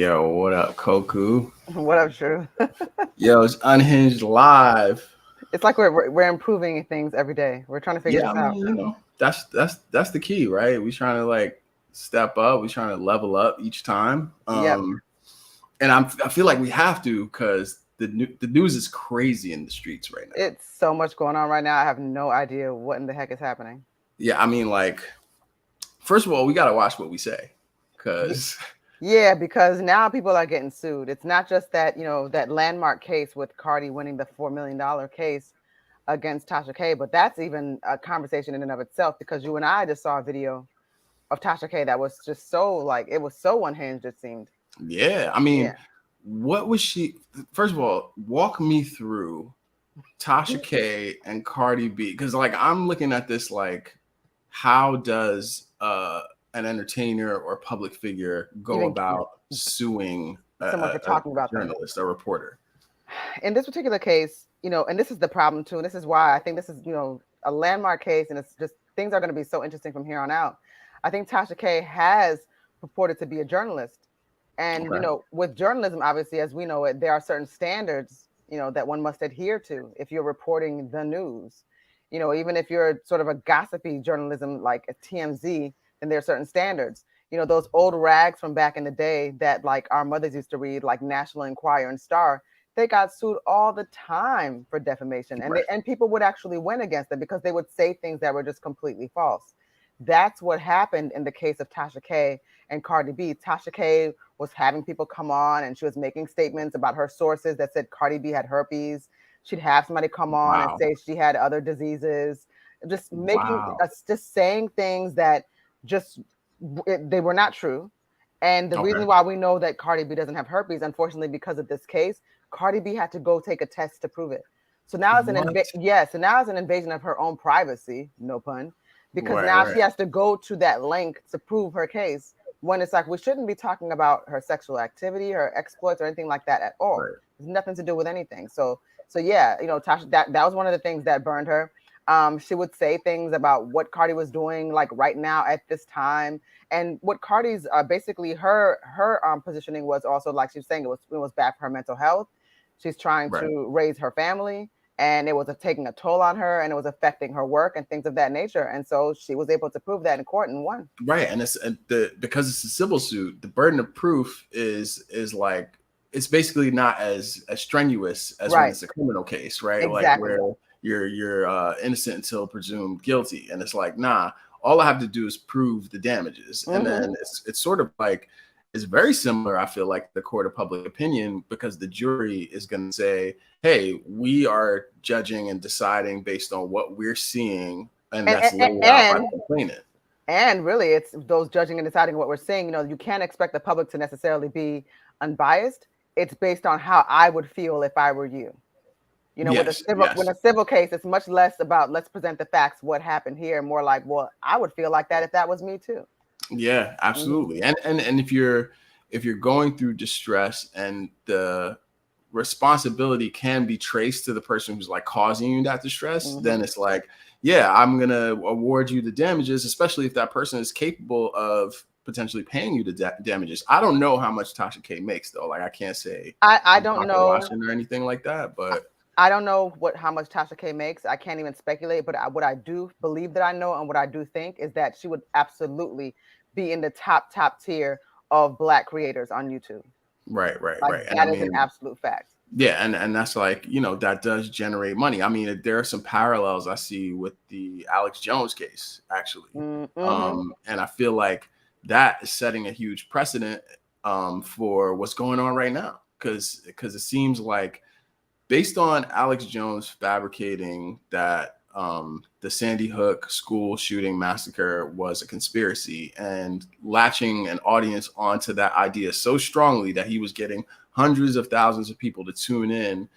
Yo, what up, Koku? What up, Drew? Yo, it's Unhinged Live. It's like we're improving things every day. We're trying to figure Yeah, this I out. mean, that's the key, right? We trying to like step up. We trying to level up each time. Yep. And I feel like we have to because the news is crazy in the streets right now. It's so much going on right now. I have no idea what in the heck is happening. Yeah, I mean, like, first of all, we gotta watch what we say, because Yeah, because now people are getting sued. It's not just that, that landmark case with Cardi winning the $4 million case against Tasha K, but that's even a conversation in and of itself because you and I just saw a video of Tasha K that was just so like it was so unhinged, it seemed. yeah, I mean, Yeah. what was she? First of all, walk me through Tasha K and Cardi B, because like I'm looking at this like, how does an entertainer or public figure go Even about suing someone for talking about them. journalist, a reporter? In this particular case, and this is the problem too, and this is why I think this is, a landmark case, and it's just things are going to be so interesting from here on out. I think Tasha K has purported to be a journalist, and Okay. with journalism, obviously, as we know it, there are certain standards, that one must adhere to if you're reporting the news. Even if you're sort of a gossipy journalism like a TMZ, then there are certain standards. Those old rags from back in the day that like our mothers used to read, like National Enquirer and Star, they got sued all the time for defamation, and Right. and people would actually win against them because they would say things that were just completely false. That's what happened in the case of Tasha K and Cardi B. Tasha K was having people come on and she was making statements about her sources that said Cardi B had herpes. She'd have somebody come on and Wow. say she had other diseases, just making Wow. us just saying things that just they were not true. And the Okay. reason why we know that Cardi B doesn't have herpes, unfortunately, because of this case, Cardi B had to go take a test to prove it. So now it's What? so now it's an invasion of her own privacy, no pun, because Right. now Right. she has to go to that length to prove her case. When it's like we shouldn't be talking about her sexual activity, her exploits, or anything like that at all. Right. It's nothing to do with anything. So yeah, Tasha, that was one of the things that burned her. She would say things about what Cardi was doing, like right now at this time, and what Cardi's basically her positioning was also like she was saying it was bad for her mental health. She's trying Right. to raise her family, and it was taking a toll on her, and it was affecting her work and things of that nature. And so she was able to prove that in court and won. Right. And it's because it's a civil suit, the burden of proof is like it's basically not as strenuous as when Right. it's a criminal case, right? Like Exactly. where you're innocent until presumed guilty, and it's like, nah, all I have to do is prove the damages, and then it's sort of like it's very similar. I feel like the court of public opinion, because the jury is going to say, hey, we are judging and deciding based on what we're seeing, and that's laid out by the complainant. And really, it's those judging and deciding what we're saying. You can't expect the public to necessarily be unbiased. It's based on how I would feel if I were you. With Yes, when a civil case, it's much less about let's present the facts, what happened here, more like, well, I would feel like that if that was me too. Yeah, absolutely. And if you're going through distress and the responsibility can be traced to the person who's like causing you that distress, then it's like, yeah, I'm gonna award you the damages, especially if that person is capable of potentially paying you the damages. I don't know how much Tasha K makes though. Like I can't say I don't know watching or anything like that, but I don't know how much Tasha K makes. I can't even speculate, but what I do believe that I know and what I do think is that she would absolutely be in the top tier of Black creators on YouTube. Right. Like, And that is an absolute fact. Yeah, and that's like, that does generate money. I mean, there are some parallels I see with the Alex Jones case, actually. And I feel like that is setting a huge precedent for what's going on right now. Because it seems like, based on Alex Jones fabricating that the Sandy Hook school shooting massacre was a conspiracy and latching an audience onto that idea so strongly that he was getting hundreds of thousands of people to tune in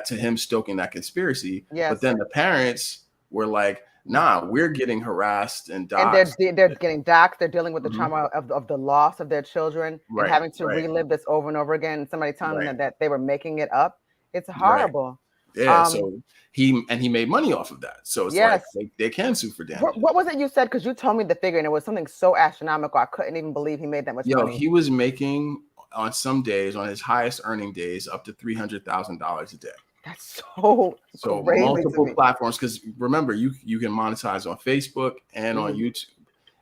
to him stoking that conspiracy. Yes. But then the parents were like, nah, we're getting harassed and doxxed. And they're getting doxxed. They're dealing with the trauma of the loss of their children and having to relive this over and over again. And somebody telling them that they were making it up. It's horrible. Yeah, so he made money off of that. So it's like they can sue for damage. What was it you said? Because you told me the figure and it was something so astronomical. I couldn't even believe he made that much money. He was making on some days, on his highest earning days, up to $300,000 a day. That's so crazy multiple platforms, because remember, you can monetize on Facebook and on YouTube.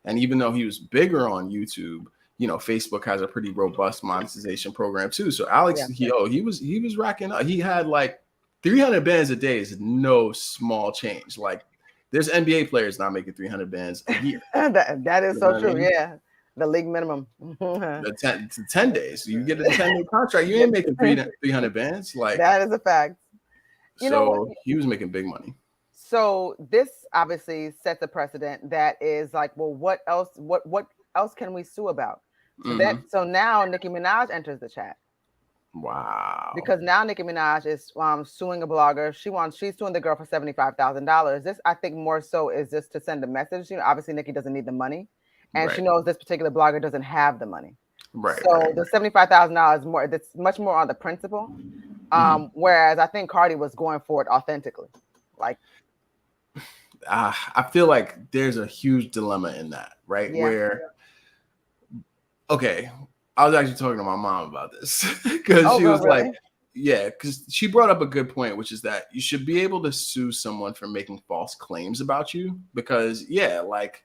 And even though he was bigger on YouTube, you know, Facebook has a pretty robust monetization program too. So Alex Heaux, he was racking up. He had like 300 bands a day is no small change. Like, there's NBA players not making 300 bands a year. that is so true. I mean? Yeah. The league minimum. 10 days. You get a 10-day contract. You ain't making 300 bands. Like, that is a fact. So he was making big money. So this obviously sets a precedent that is like, well, what else can we sue about? So so now Nicki Minaj enters the chat. Wow. Because now Nicki Minaj is suing a blogger. She's suing the girl for $75,000. This, I think, more so is just to send a message. You know, obviously Nicki doesn't need the money, and she knows this particular blogger doesn't have the money. Right. So the $75,000 more. That's much more on the principle. Whereas I think Cardi was going for it authentically. Like, I feel like there's a huge dilemma in that, right? Yeah. Where, okay, I was actually talking to my mom about this because she was like, yeah, because she brought up a good point, which is that you should be able to sue someone for making false claims about you, because like,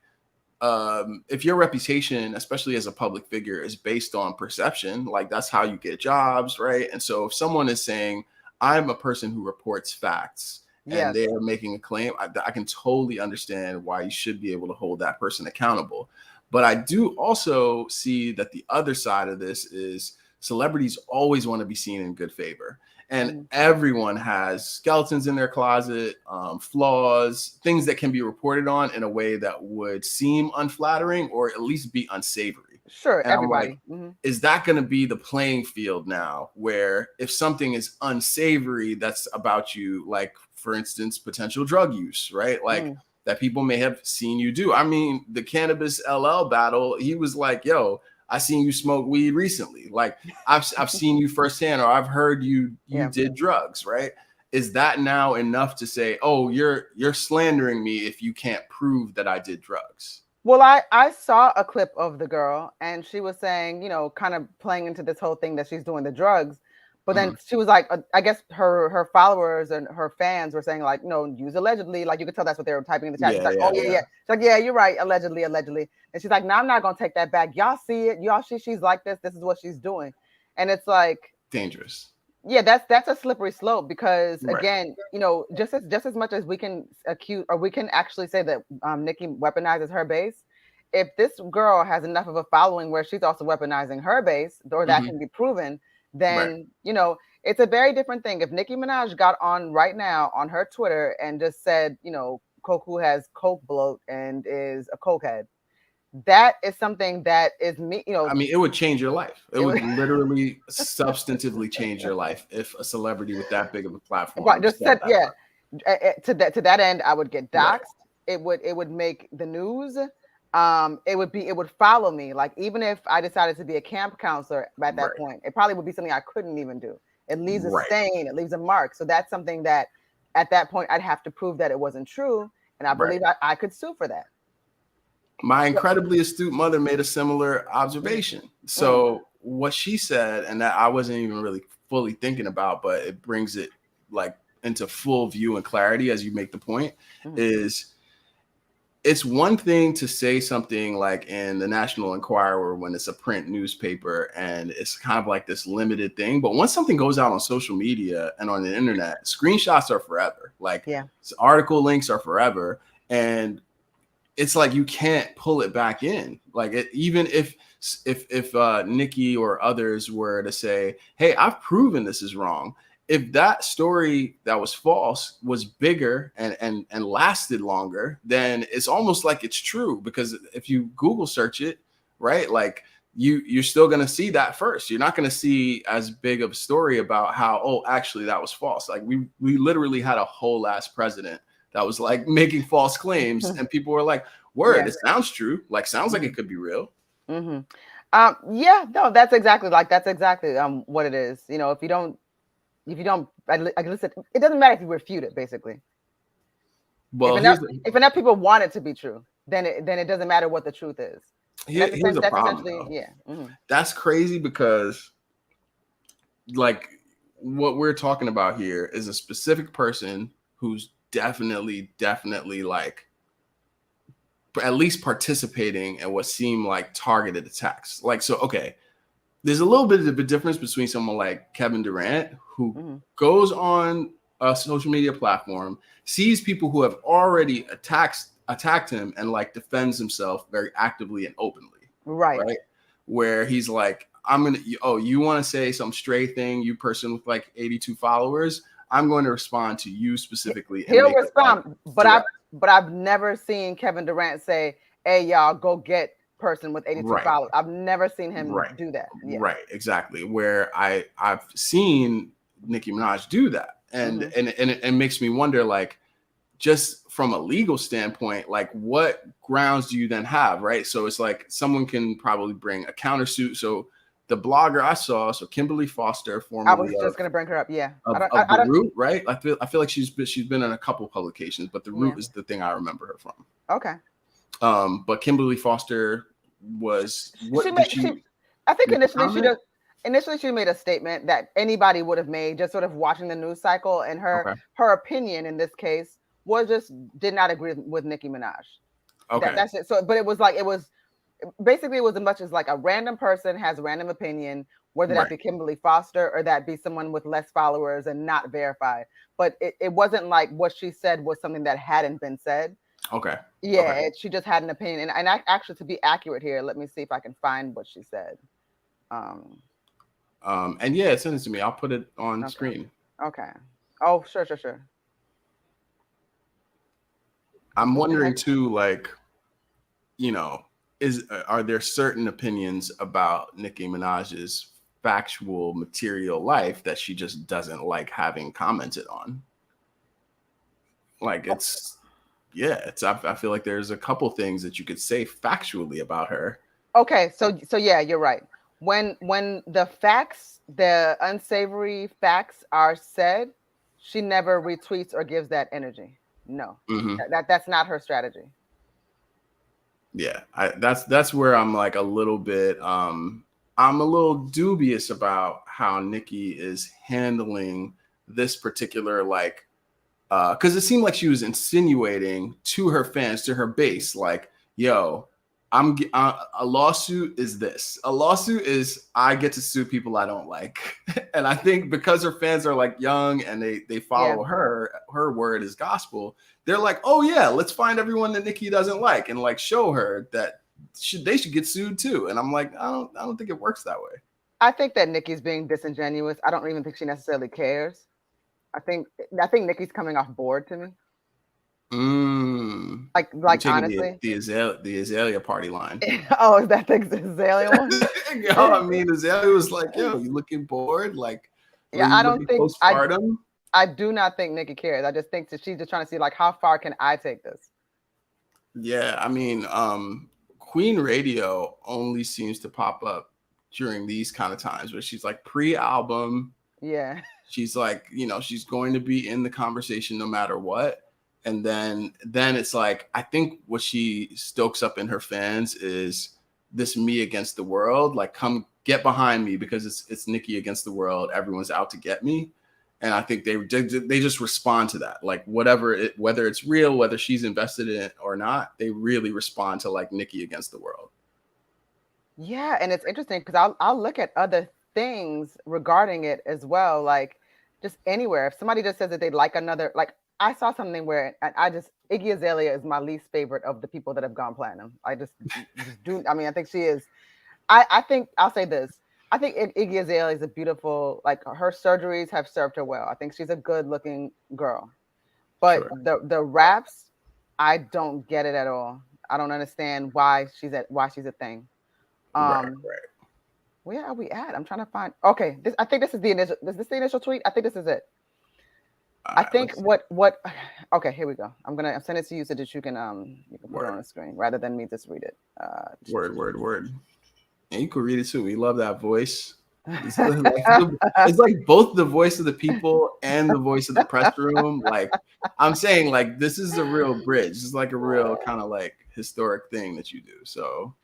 if your reputation, especially as a public figure, is based on perception, like that's how you get jobs, right? And so if someone is saying, I'm a person who reports facts, and they are making a claim, I can totally understand why you should be able to hold that person accountable. But I do also see that the other side of this is celebrities always want to be seen in good favor. And everyone has skeletons in their closet, flaws, things that can be reported on in a way that would seem unflattering or at least be unsavory. Sure, and everybody. I'm like, is that going to be the playing field now, where if something is unsavory that's about you, like, for instance, potential drug use, right? Like that people may have seen you do. I mean, the Cannabis LL battle, he was like, yo, I seen you smoke weed recently. Like, I've seen you firsthand, or I've heard you did drugs, right? Is that now enough to say, oh, you're slandering me if you can't prove that I did drugs? Well, I saw a clip of the girl, and she was saying, you know, kind of playing into this whole thing that she's doing the drugs. But then she was like, I guess her followers and her fans were saying, like, no, use allegedly. Like, you could tell that's what they were typing in the chat. She's like, She's like, yeah, you're right. Allegedly. And she's like, no, I'm not going to take that back. Y'all see it. Y'all see she's like this. This is what she's doing. And it's like dangerous. Yeah, that's a slippery slope, because again, you know, just as much as we can accuse, or we can actually say that Nicki weaponizes her base, if this girl has enough of a following where she's also weaponizing her base, or that can be proven, then you know, it's a very different thing. If Nicki Minaj got on right now on her Twitter and just said, you know, Koku has coke bloat and is a cokehead, that is something that is me, you know. I mean, it would change your life. It would literally substantively change your life if a celebrity with that big of a platform. Just said, to that end, I would get doxxed. It would make the news. It would follow me. Like, even if I decided to be a camp counselor at that point, it probably would be something I couldn't even do. It leaves a stain, it leaves a mark. So that's something that at that point I'd have to prove that it wasn't true. And I believe I could sue for that. My incredibly astute mother made a similar observation. So what she said, and that I wasn't even really fully thinking about, but it brings it like into full view and clarity as you make the point, is it's one thing to say something like in the National Enquirer when it's a print newspaper and it's kind of like this limited thing. But once something goes out on social media and on the internet, screenshots are forever. Like, article links are forever. And it's like you can't pull it back in. Like, even if Nicki or others were to say, hey, I've proven this is wrong. If that story that was false was bigger and lasted longer, then it's almost like it's true, because if you Google search it, right, like you're still going to see that first. You're not going to see as big of a story about how, oh, actually that was false. Like we literally had a whole ass president that was like making false claims and people were like, word, it sounds true. Like, sounds like it could be real. No, that's exactly what it is. You know, if you don't, listen, it doesn't matter if you refute it, basically. Well, if enough people want it to be true, then it doesn't matter what the truth is. Here's the problem. That's crazy, because like what we're talking about here is a specific person who's definitely like at least participating in what seem like targeted attacks. Like, so, okay, there's a little bit of a difference between someone like Kevin Durant, who goes on a social media platform, sees people who have already attacked him, and like defends himself very actively and openly. Right. Where he's like, you want to say some stray thing, you person with like 82 followers, I'm going to respond to you specifically. He'll respond, like, but I've never seen Kevin Durant say, "Hey, y'all, go get person with 82 followers." I've never seen him do that. Yeah. Right, exactly. Where I've seen Nicki Minaj do that, and it makes me wonder, like, just from a legal standpoint, like, what grounds do you then have, right? So it's like someone can probably bring a countersuit. So the blogger I saw, so Kimberly Foster, formerly I was just going to bring her up. Yeah, of The Root, right? I feel like she's been in a couple publications, but The Root is the thing I remember her from. Okay. But Kimberly Foster was I think initially she made a statement that anybody would have made, just sort of watching the news cycle, and her opinion in this case was just did not agree with Nicki Minaj. Okay, that's it. So, but it was basically as much as like a random person has a random opinion, whether that be Kimberly Foster or that be someone with less followers and not verified. But it wasn't like what she said was something that hadn't been said. Okay. Yeah, she just had an opinion. And actually, to be accurate here, let me see if I can find what she said. And yeah, send it to me. I'll put it on screen. Okay. Oh, sure. I'm wondering too, like, you know, are there certain opinions about Nicki Minaj's factual material life that she just doesn't like having commented on? Like, I feel like there's a couple things that you could say factually about her. Okay, so yeah, you're right. When the facts, the unsavory facts are said, she never retweets or gives that energy. No, that's not her strategy. Yeah, that's where I'm like a little bit I'm a little dubious about how Nicki is handling this particular, like, because it seemed like she was insinuating to her fans, to her base, like, yo, a lawsuit is this. A lawsuit is I get to sue people I don't like. And I think because her fans are like young and they follow her word is gospel, they're like, oh yeah, let's find everyone that Nicki doesn't like and like show her that they should get sued too. And I'm like, I don't think it works that way. I think that Nicki's being disingenuous. I don't even think she necessarily cares. I think Nicki's coming off board to me. Like honestly, the Azalea party line. Oh, is that the Azalea one? Yo, I mean, Azalea was like, yo, you looking bored? Like, yeah, I don't think I do not think Nicki cares. I just think that she's just trying to see, like, how far can I take this? Yeah, I mean, Queen Radio only seems to pop up during these kind of times where she's like pre-album. Yeah. She's like, you know, she's going to be in the conversation no matter what. And then it's like, I think what she stokes up in her fans is this me against the world. Like, come get behind me because it's Nicki against the world. Everyone's out to get me. And I think they just respond to that. Like, whether it's real, whether she's invested in it or not, they really respond to like Nicki against the world. Yeah, and it's interesting because I'll look at other things regarding it as well. Like, just anywhere, if somebody just says that they like another, like, I saw something where Iggy Azalea is my least favorite of the people that have gone platinum. I just do. I mean, I think she is. I think I'll say this. I think Iggy Azalea is a beautiful, like, her surgeries have served her well. I think she's a good looking girl, but the raps, I don't get it at all. I don't understand why she's a thing. Right. Where are we at? I'm trying to find. Okay, I think this is the initial. Is this the initial tweet? I think this is it. I think what okay, here we go. I'm send it to you so that you can put it on the screen rather than me just read it. Word. And you can read it too. We love that voice. It's like both the voice of the people and the voice of the press room. Like I'm saying, like this is a real bridge. It's like a real kind of like historic thing that you do. So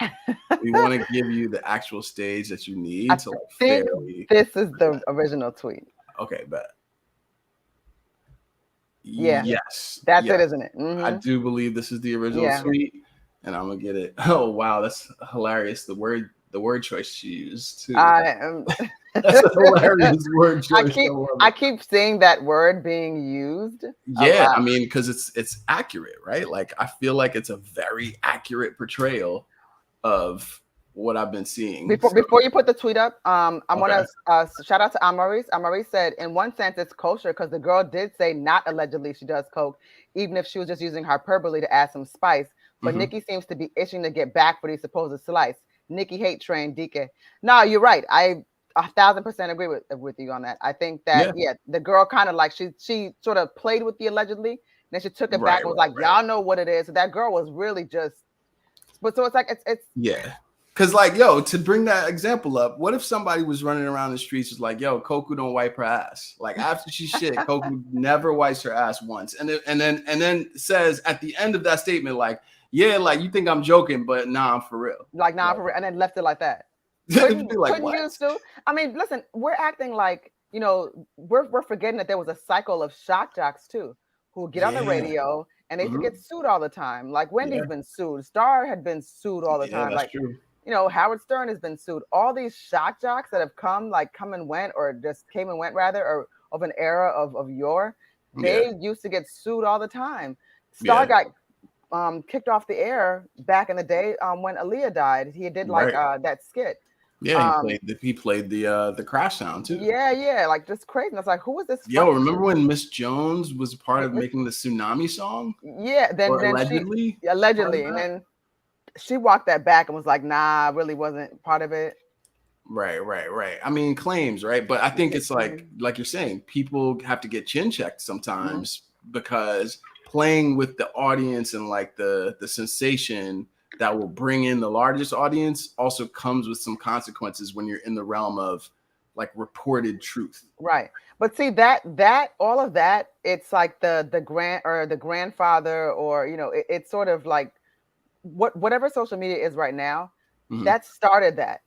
we want to give you the actual stage that you need to like think fairly. This is the original tweet. Okay, bet. Yeah. Yes. That's yes. it, isn't it? Mm-hmm. I do believe this is the original tweet, and I'm gonna get it. Oh wow, that's hilarious. The word choice she used too. That's a hilarious word choice. I keep seeing that word being used. Yeah, I mean, because it's accurate, right? Like I feel like it's a very accurate portrayal of what I've been seeing. Before you put the tweet up, I want to shout out to Amaris. Amaris said, in one sense, it's kosher because the girl did say not allegedly she does coke, even if she was just using hyperbole to add some spice. But Nicki seems to be itching to get back for these supposed slice. Nicki hate train DK. No, you're right. I 1,000% agree with you on that. I think that the girl kind of like she sort of played with the allegedly, then she took it back and was like, y'all know what it is. So that girl was really just, but so it's like it's Cause like, yo, to bring that example up, what if somebody was running around the streets was like, yo, Koku don't wipe her ass. Like after she shit, Koku never wipes her ass once. And then says at the end of that statement, like, yeah, like you think I'm joking, but nah, I'm for real. Like, nah, for real. And then left it like that. Couldn't you still? I mean, listen, we're acting like, you know, we're forgetting that there was a cycle of shock jocks too, who get on the radio and they get sued all the time. Like Wendy's been sued, Star had been sued all the time. Like, true. You know, Howard Stern has been sued. All these shock jocks that have come and went, or just came and went rather, or of an era of yore, they used to get sued all the time. Star got kicked off the air back in the day when Aaliyah died. He did like that skit. Yeah, he played the crash sound too. Yeah, like just crazy. And I was like, who was this? Yo, remember when Miss Jones was part of making the Tsunami song? Yeah, then allegedly, and then she walked that back and was like, nah, I really wasn't part of it. Right. I mean, claims, right? But I think it's like you're saying, people have to get chin checked sometimes because playing with the audience and like the sensation that will bring in the largest audience also comes with some consequences when you're in the realm of like reported truth. Right. But see that all of that, it's like the grandfather, or you know, it's sort of like whatever social media is right now, that started that.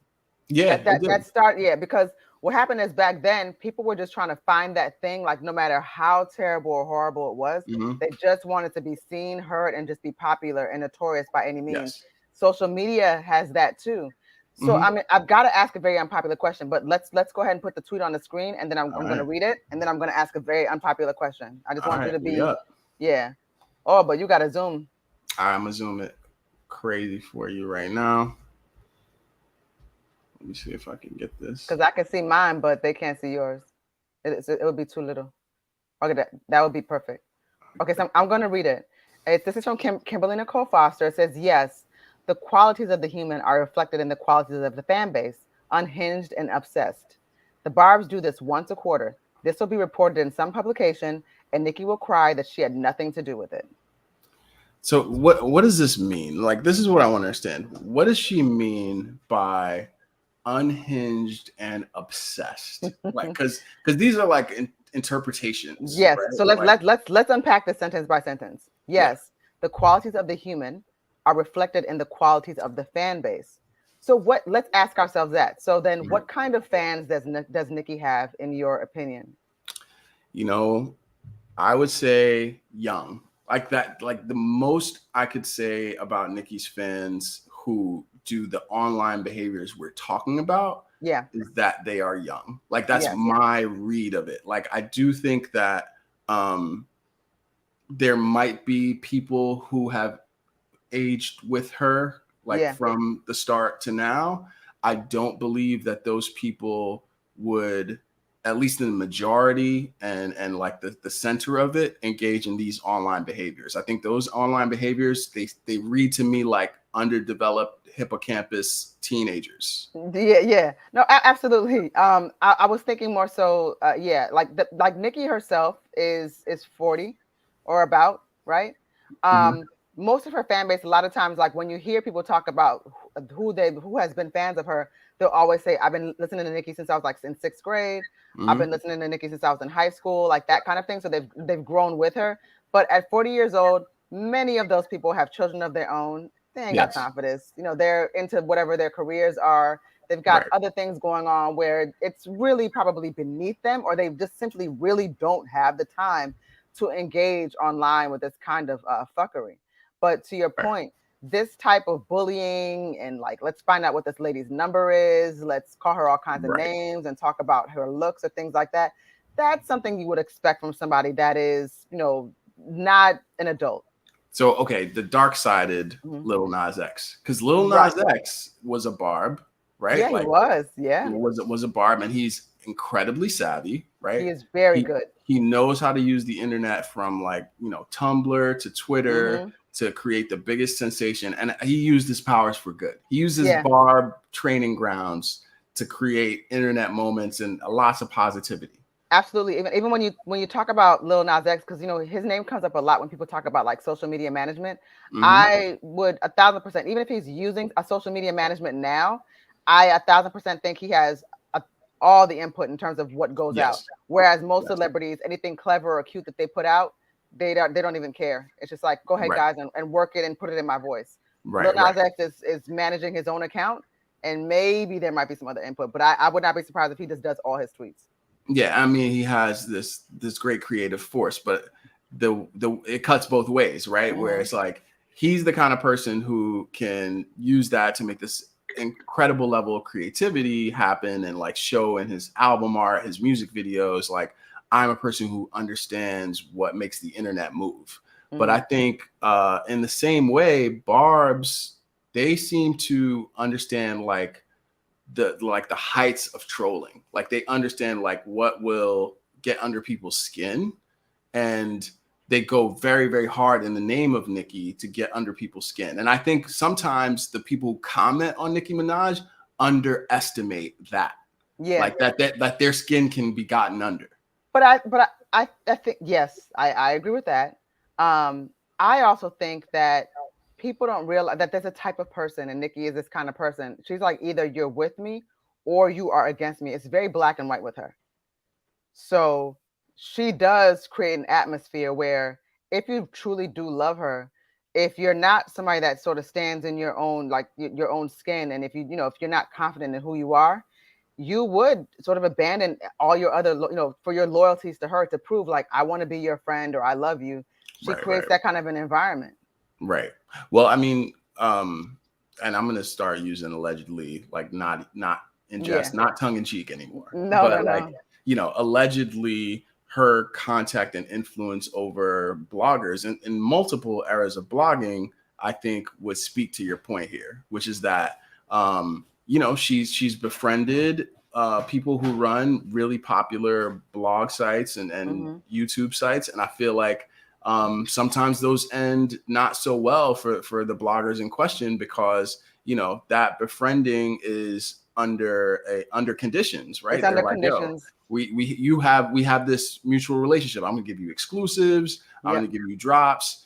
That started, because what happened is back then people were just trying to find that thing, like no matter how terrible or horrible it was, they just wanted to be seen, heard, and just be popular and notorious by any means. Social media has that too. So I mean, I've got to ask a very unpopular question, but let's go ahead and put the tweet on the screen, and then I'm going to read it, and then I'm going to ask a very unpopular question. I just want you to be Oh, but you got to zoom. All right, I'm gonna zoom it crazy for you right now. Let me see if I can get this. Because I can see mine, but they can't see yours. It would be too little. Okay, that would be perfect. Okay, so I'm going to read it. This is from Kimberly Nicole Foster. It says, yes, the qualities of the human are reflected in the qualities of the fan base, unhinged and obsessed. The Barbs do this once a quarter. This will be reported in some publication, and Nicki will cry that she had nothing to do with it. So what does this mean? Like, this is what I want to understand. What does she mean by unhinged and obsessed? Like, because these are like interpretations. Yes. Right? So let's unpack this sentence by sentence. Yes, the qualities of the human are reflected in the qualities of the fan base. So let's ask ourselves that. So then what kind of fans does Nicki have, in your opinion? You know, I would say young. Like that, like the most I could say about Nicki's fans who do the online behaviors we're talking about is that they are young. Like that's my read of it. Like I do think that there might be people who have aged with her, like from the start to now. I don't believe that those people would, at least in the majority and like the center of it, engage in these online behaviors. I think those online behaviors, they read to me like underdeveloped hippocampus teenagers. Yeah. No, absolutely. I was thinking more so, like Nicki herself is 40 or about, right? Most of her fan base, a lot of times, like when you hear people talk about who has been fans of her, they'll always say, I've been listening to Nicki since I was like in 6th grade. I've been listening to Nicki since I was in high school, like that kind of thing. So they've grown with her. But at 40 years old, many of those people have children of their own. They ain't got time for this. You know, they're into whatever their careers are. They've got other things going on where it's really probably beneath them, or they just simply really don't have the time to engage online with this kind of fuckery. But to your point, this type of bullying and like, let's find out what this lady's number is. Let's call her all kinds of names and talk about her looks or things like that. That's something you would expect from somebody that is, you know, not an adult. So, okay, the dark-sided Lil Nas X, because Lil Nas X was a barb, right? Yeah, he was. Yeah, was a barb, and he's incredibly savvy, right? He is very good. He knows how to use the internet, from like, you know, Tumblr to Twitter to create the biggest sensation, and he used his powers for good. He uses barb training grounds to create internet moments and lots of positivity. Absolutely. Even when you talk about Lil Nas X, because you know his name comes up a lot when people talk about like social media management. I would 1,000%, even if he's using a social media management now, I 1,000% think he has all the input in terms of what goes out. Whereas most celebrities, anything clever or cute that they put out, they don't even care. It's just like, go ahead, guys, and work it and put it in my voice. Lil Nas X is managing his own account, and maybe there might be some other input, but I would not be surprised if he just does all his tweets. Yeah, I mean, he has this great creative force, but it cuts both ways, right? Where it's like he's the kind of person who can use that to make this incredible level of creativity happen and like show in his album art, his music videos, like, I'm a person who understands what makes the internet move. But I think in the same way, barbs, they seem to understand like the heights of trolling. Like they understand like what will get under people's skin, and they go very, very hard in the name of Nicki to get under people's skin. And I think sometimes the people who comment on Nicki Minaj underestimate that. Yeah. Like that their skin can be gotten under. But I think, yes, I agree with that. I also think that people don't realize that there's a type of person, and Nicki is this kind of person. She's like, either you're with me or you are against me. It's very black and white with her. So she does create an atmosphere where if you truly do love her, if you're not somebody that sort of stands in your own, like your own skin, and if if you're not confident in who you are, you would sort of abandon all your other, for your loyalties to her to prove like, I want to be your friend or I love you. She creates that kind of an environment. Right. Well, I mean, and I'm going to start using allegedly, like not in jest, not tongue in cheek anymore. No. Allegedly her contact and influence over bloggers in multiple eras of blogging, I think would speak to your point here, which is that, she's befriended people who run really popular blog sites and YouTube sites. And I feel like sometimes those end not so well for the bloggers in question, because, that befriending is under conditions, right? It's under conditions. We have this mutual relationship. I'm gonna give you exclusives. I'm gonna give you drops.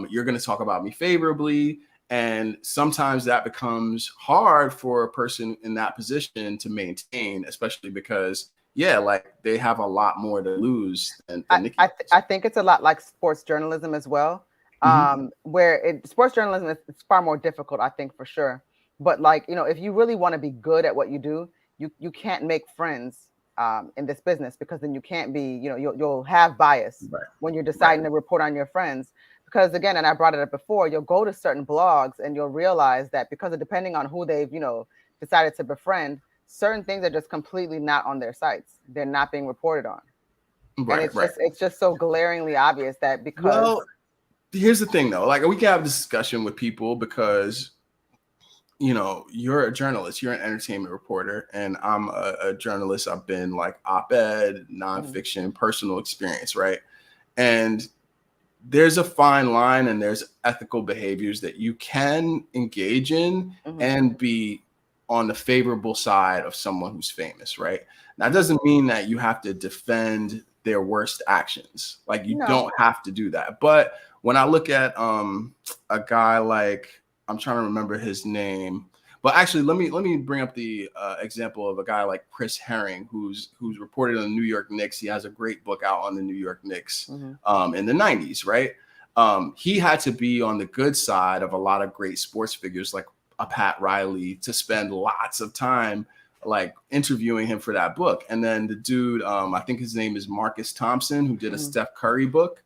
You're gonna talk about me favorably. And sometimes that becomes hard for a person in that position to maintain, especially because, they have a lot more to lose than Nicki. I think it's a lot like sports journalism as well, where sports journalism is far more difficult, I think, for sure. But if you really want to be good at what you do, you can't make friends in this business, because then you can't be, you'll have bias when you're deciding to report on your friends. Because again, and I brought it up before, you'll go to certain blogs and you'll realize that because of depending on who they've, decided to befriend, certain things are just completely not on their sites. They're not being reported on. And it's just so glaringly obvious that because. Well, here's the thing though, like we can have this discussion with people because, you're a journalist, you're an entertainment reporter, and I'm a journalist. I've been like op-ed, nonfiction, personal experience, right? And there's a fine line and there's ethical behaviors that you can engage in and be on the favorable side of someone who's famous, right? That doesn't mean that you have to defend their worst actions. Like you don't have to do that. But when I look at a guy like, I'm trying to remember his name, But actually, let me bring up the example of a guy like Chris Herring, who's reported on the New York Knicks. He has a great book out on the New York Knicks in the 90s, right? He had to be on the good side of a lot of great sports figures like a Pat Riley to spend lots of time like interviewing him for that book. And then the dude, I think his name is Marcus Thompson, who did a Steph Curry book.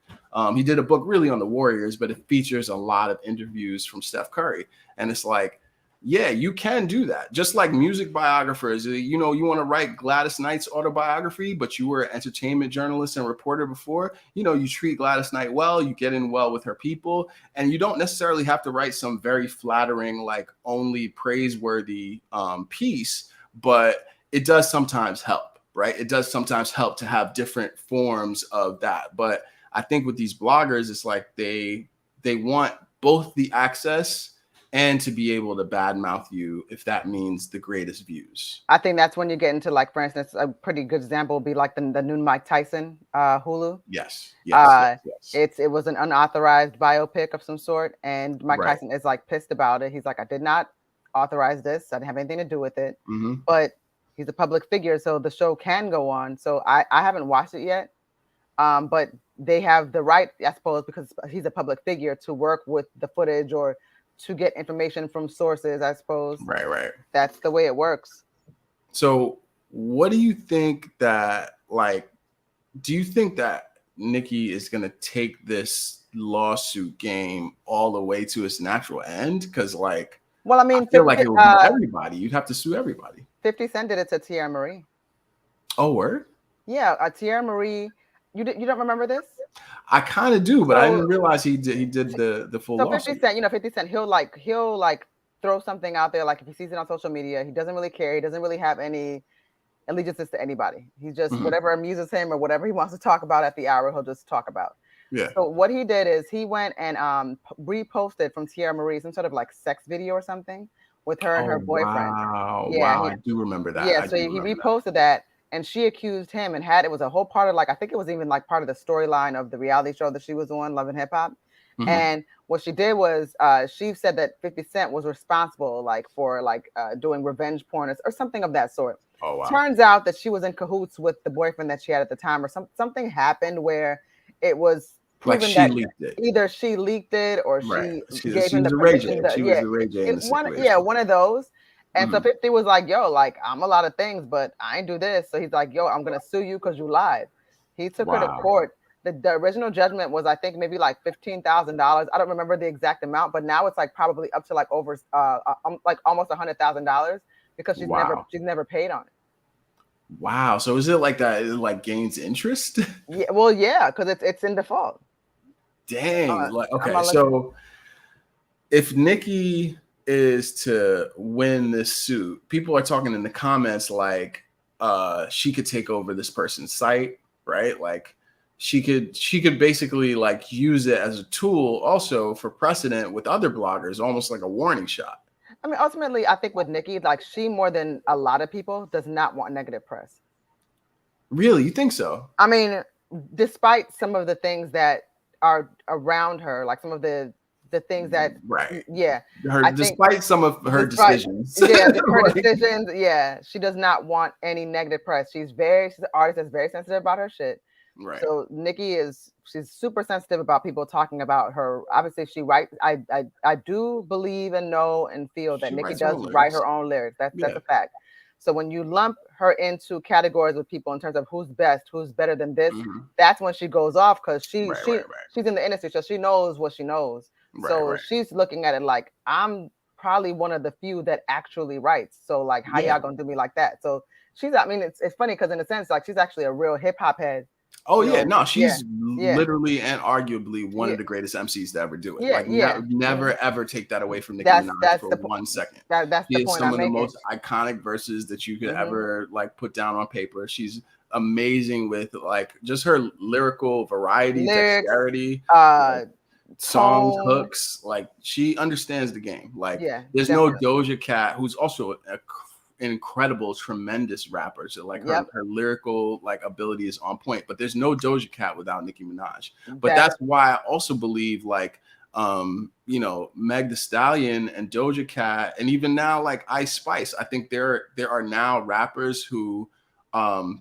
He did a book really on the Warriors, but it features a lot of interviews from Steph Curry. And it's like, yeah, you can do that. Just like music biographers, you know, you want to write Gladys Knight's autobiography, but you were an entertainment journalist and reporter before, you know, you treat Gladys Knight well, you get in well with her people, and you don't necessarily have to write some very flattering, like only praiseworthy piece, but it does sometimes help, right? It does sometimes help to have different forms of that. But I think with these bloggers, it's like they want both the access and to be able to badmouth you if that means the greatest views. I think that's when you get into, like, for instance, a pretty good example would be like the new Mike Tyson Hulu. Yes. It was an unauthorized biopic of some sort, and Mike Tyson is like pissed about it. He's like, I did not authorize this. I didn't have anything to do with it. But he's a public figure, so the show can go on. So I haven't watched it yet, but they have the right, I suppose, because he's a public figure, to work with the footage or to get information from sources, I suppose. Right. That's the way it works. So what do you think that, like, do you think that Nicki is going to take this lawsuit game all the way to its natural end? Because, like, well, I mean, I feel like it would be everybody. You'd have to sue everybody. 50 Cent did it to Tierra Marie. Oh, word? Yeah, Tierra Marie. You don't remember this? I kind of do, but I didn't realize he did the full lawsuit. 50 Cent, you know, 50 Cent, he'll like throw something out there, like if he sees it on social media, he doesn't really care. He doesn't really have any allegiances to anybody. He's just whatever amuses him or whatever he wants to talk about at the hour, he'll just talk about. Yeah. So what he did is he went and reposted from Tierra Marie some sort of like sex video or something with her and her boyfriend. Wow, I do remember that. Yeah, so he reposted that. And she accused him, and it was a whole part of, like, I think it was even like part of the storyline of the reality show that she was on, Love and Hip Hop. And what she did was she said that 50 Cent was responsible, like, for like doing revenge porn or something of that sort. Oh, wow. Turns out that she was in cahoots with the boyfriend that she had at the time, or something happened where it was proven like that leaked it. Either she leaked it or she gave him the permission. She was the Ray J in the situation. One of those. And so 50 was like, yo, like, I'm a lot of things, but I ain't do this. So he's like, yo, I'm going to sue you because you lied. He took her to court. The original judgment was, I think, maybe like $15,000. I don't remember the exact amount, but now it's like probably up to like over like almost $100,000 because she's never paid on it. Wow. So is it like that? It like gains interest? Yeah. Well, yeah, because it's in default. Dang. Like, okay. So if Nicki is to win this suit, people are talking in the comments like she could take over this person's site, right? Like she could basically like use it as a tool also for precedent with other bloggers, almost like a warning shot. I mean, ultimately, I think with Nicki, like, she more than a lot of people does not want negative press. Really? You think so? I mean, despite some of the things that are around her, like some of the things that despite some of her decisions. Yeah, her decisions. Yeah, she does not want any negative press. She's an artist that's very sensitive about her shit. Right. So Nicki she's super sensitive about people talking about her. Obviously, she writes. I do believe and know and feel that Nicki does write her own lyrics. That's a fact. So when you lump her into categories with people in terms of who's best, who's better than this, that's when she goes off, because she's in the industry, so she knows what she knows. She's looking at it like, I'm probably one of the few that actually writes. So like, how y'all gonna do me like that? So I mean, it's funny because in a sense, like, she's actually a real hip hop head. Oh yeah, no, she's literally and arguably one of the greatest MCs to ever do it. Never ever take that away from Nicki Minaj for 1 second. That's the point. Some of the most iconic verses that you could ever like put down on paper. She's amazing with like just her lyrical variety, dexterity, songs, hooks. Like, she understands the game. Like, there's no Doja Cat, who's also an incredible, tremendous rapper. So like her lyrical like ability is on point, but there's no Doja Cat without Nicki Minaj. But that's why I also believe like you know, Meg Thee Stallion and Doja Cat, and even now like Ice Spice. I think there are now rappers who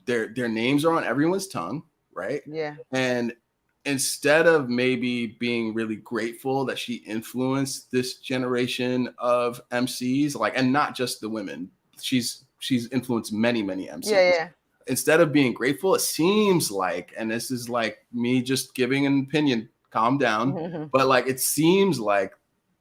their names are on everyone's tongue, right? Yeah. And instead of maybe being really grateful that she influenced this generation of MCs, like, and not just the women, she's influenced many MCs. Yeah. Instead of being grateful, it seems like, and this is like me just giving an opinion, calm down, but like it seems like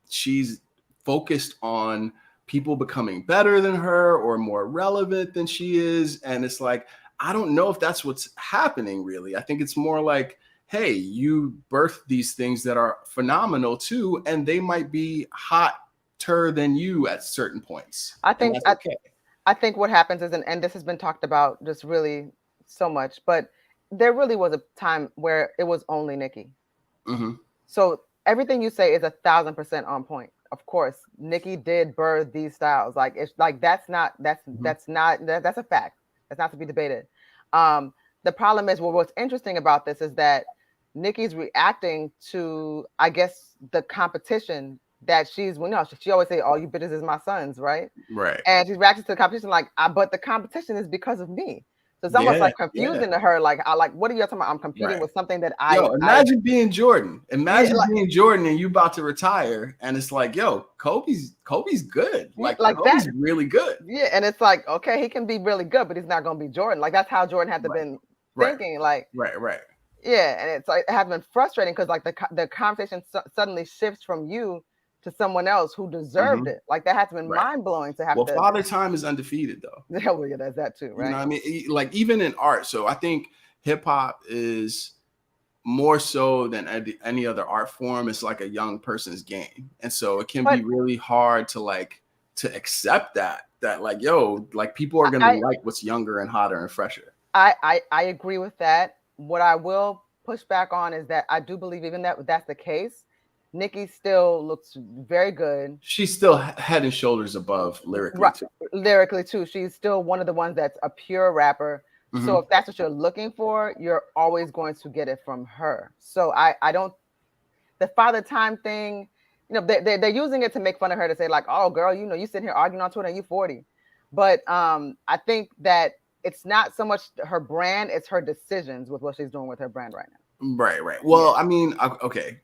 she's focused on people becoming better than her or more relevant than she is. And it's like, I don't know if that's what's happening really. I think it's more like, hey, you birthed these things that are phenomenal too, and they might be hotter than you at certain points. I think that's okay. I think what happens is, and this has been talked about just really so much, but there really was a time where it was only Nicki. So everything you say is 1,000% on point. Of course, Nicki did birth these styles. Like it's like that's a fact. That's not to be debated. The problem is, well, what's interesting about this is that Nicki's reacting to, I guess, the competition that she's, well, no, she always say, "All you bitches is my sons," right? Right. And she's reacting to the competition like, but the competition is because of me. So it's almost like confusing to her. Like, what are you talking about? I'm competing with something that imagine being Jordan. Imagine being Jordan and you about to retire, and it's like, yo, Kobe's good. Like Kobe's really good. Yeah, and it's like, okay, he can be really good, but he's not going to be Jordan. Like that's how Jordan had to been thinking. Like, right. Yeah, and it's like it has been frustrating because like the conversation suddenly shifts from you to someone else who deserved it. Like that has been mind blowing to have. Well, Father Time is undefeated though. Yeah, there's that too, right? You know what I mean? Like even in art. So I think hip hop is more so than any other art form. It's like a young person's game, and so it can be really hard to accept that like, yo, like people are gonna like what's younger and hotter and fresher. I agree with that. What I will push back on is that I do believe even that's the case, Nicki still looks very good. She's still head and shoulders above lyrically too. Lyrically too. She's still one of the ones that's a pure rapper. So if that's what you're looking for, you're always going to get it from her. So I don't, the Father Time thing, you know, they're using it to make fun of her, to say like, oh girl, you know, you sitting here arguing on Twitter and you 40. But I think that it's not so much her brand, it's her decisions with what she's doing with her brand right now. Right. Well, I mean, okay,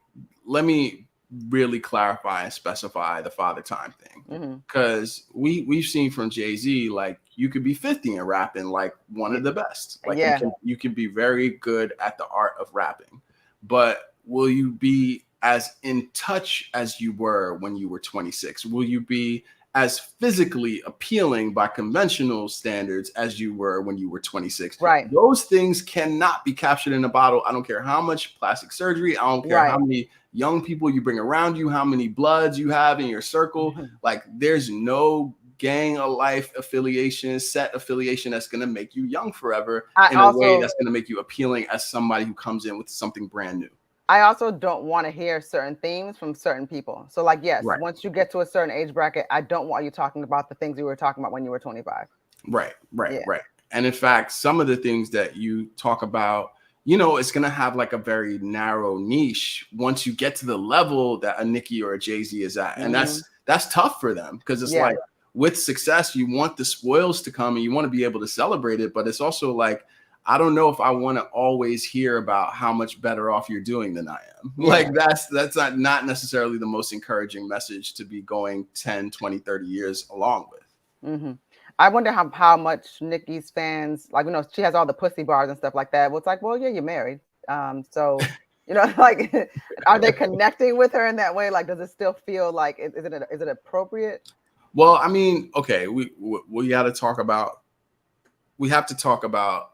let me really clarify and specify the Father Time thing, because we've seen from Jay-Z, like you could be 50 and rapping like one of the best. Like you can be very good at the art of rapping, but will you be as in touch as you were when you were 26? Will you be as physically appealing by conventional standards as you were when you were 26? Right. Those things cannot be captured in a bottle. I don't care how much plastic surgery, I don't care how many young people you bring around you, how many bloods you have in your circle. Like there's no gang of life affiliation, set affiliation that's going to make you young forever in a way that's going to make you appealing as somebody who comes in with something brand new. I also don't want to hear certain themes from certain people. So like, yes, once you get to a certain age bracket, I don't want you talking about the things you were talking about when you were 25. Right. And in fact, some of the things that you talk about, you know, it's going to have like a very narrow niche once you get to the level that a Nicki or a Jay-Z is at. And that's tough for them, because it's like with success, you want the spoils to come and you want to be able to celebrate it. But it's also like, I don't know if I want to always hear about how much better off you're doing than I am. Like that's not necessarily the most encouraging message to be going 10, 20, 30 years along with. I wonder how much Nicki's fans, like, you know, she has all the pussy bars and stuff like that. Well, it's like, well, yeah, you're married. So, you know, like, are they connecting with her in that way? Like, does it still feel like, is it appropriate? Well, I mean, okay, we got to talk about, we have to talk about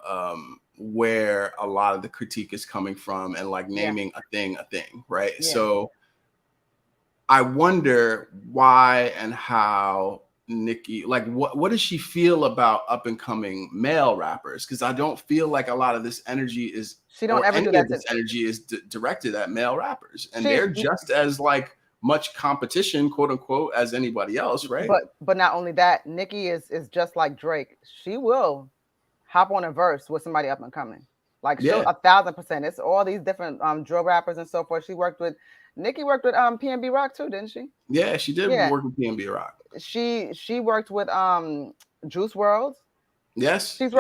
where a lot of the critique is coming from, and like naming a thing, right? So I wonder why and how Nicki, like what does she feel about up and coming male rappers? Because I don't feel like a lot of this energy is, she don't ever do that. This energy is directed at male rappers, and they're just as like much competition, quote unquote, as anybody else, right? But not only that, Nicki is just like Drake. She will hop on a verse with somebody up and coming. Like, she'll 1,000%. It's all these different drill rappers and so forth. Nicki worked with PNB Rock too, didn't she? Yeah, she did work with PNB Rock. She worked with Juice WRLD. Yes. She's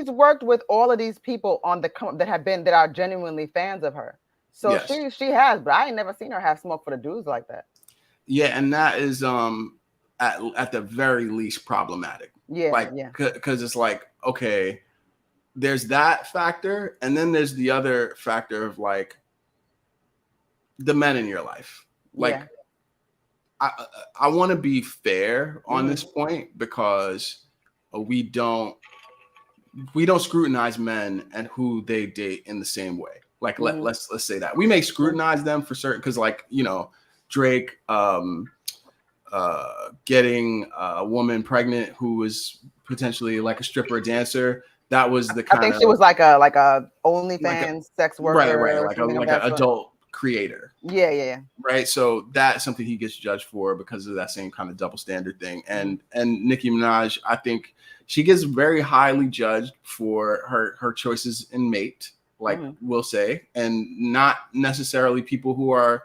worked with all of these people on that are genuinely fans of her. So she has, but I ain't never seen her have smoke for the dudes like that. Yeah, and that is at the very least problematic. Yeah, like because it's like, okay, there's that factor, and then there's the other factor of like the men in your life. Like, I want to be fair on this point, because we don't scrutinize men and who they date in the same way. Like, let's say that we may scrutinize them for certain, because like, you know, Drake getting a woman pregnant who was potentially like a stripper, a dancer. That was the kind of, I think she was like a OnlyFans sex worker, right, like an adult creator. Yeah. Right. So that's something he gets judged for because of that same kind of double standard thing. And Nicki Minaj, I think she gets very highly judged for her choices in mate, like we'll say, and not necessarily people who are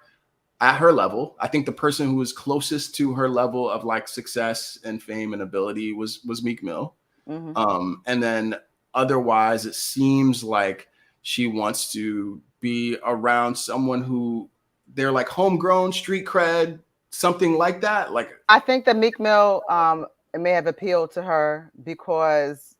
at her level. I think the person who was closest to her level of like success and fame and ability was Meek Mill. And then otherwise, it seems like she wants to be around someone who they're like homegrown, street cred, something like that. Like, I think that Meek Mill it may have appealed to her because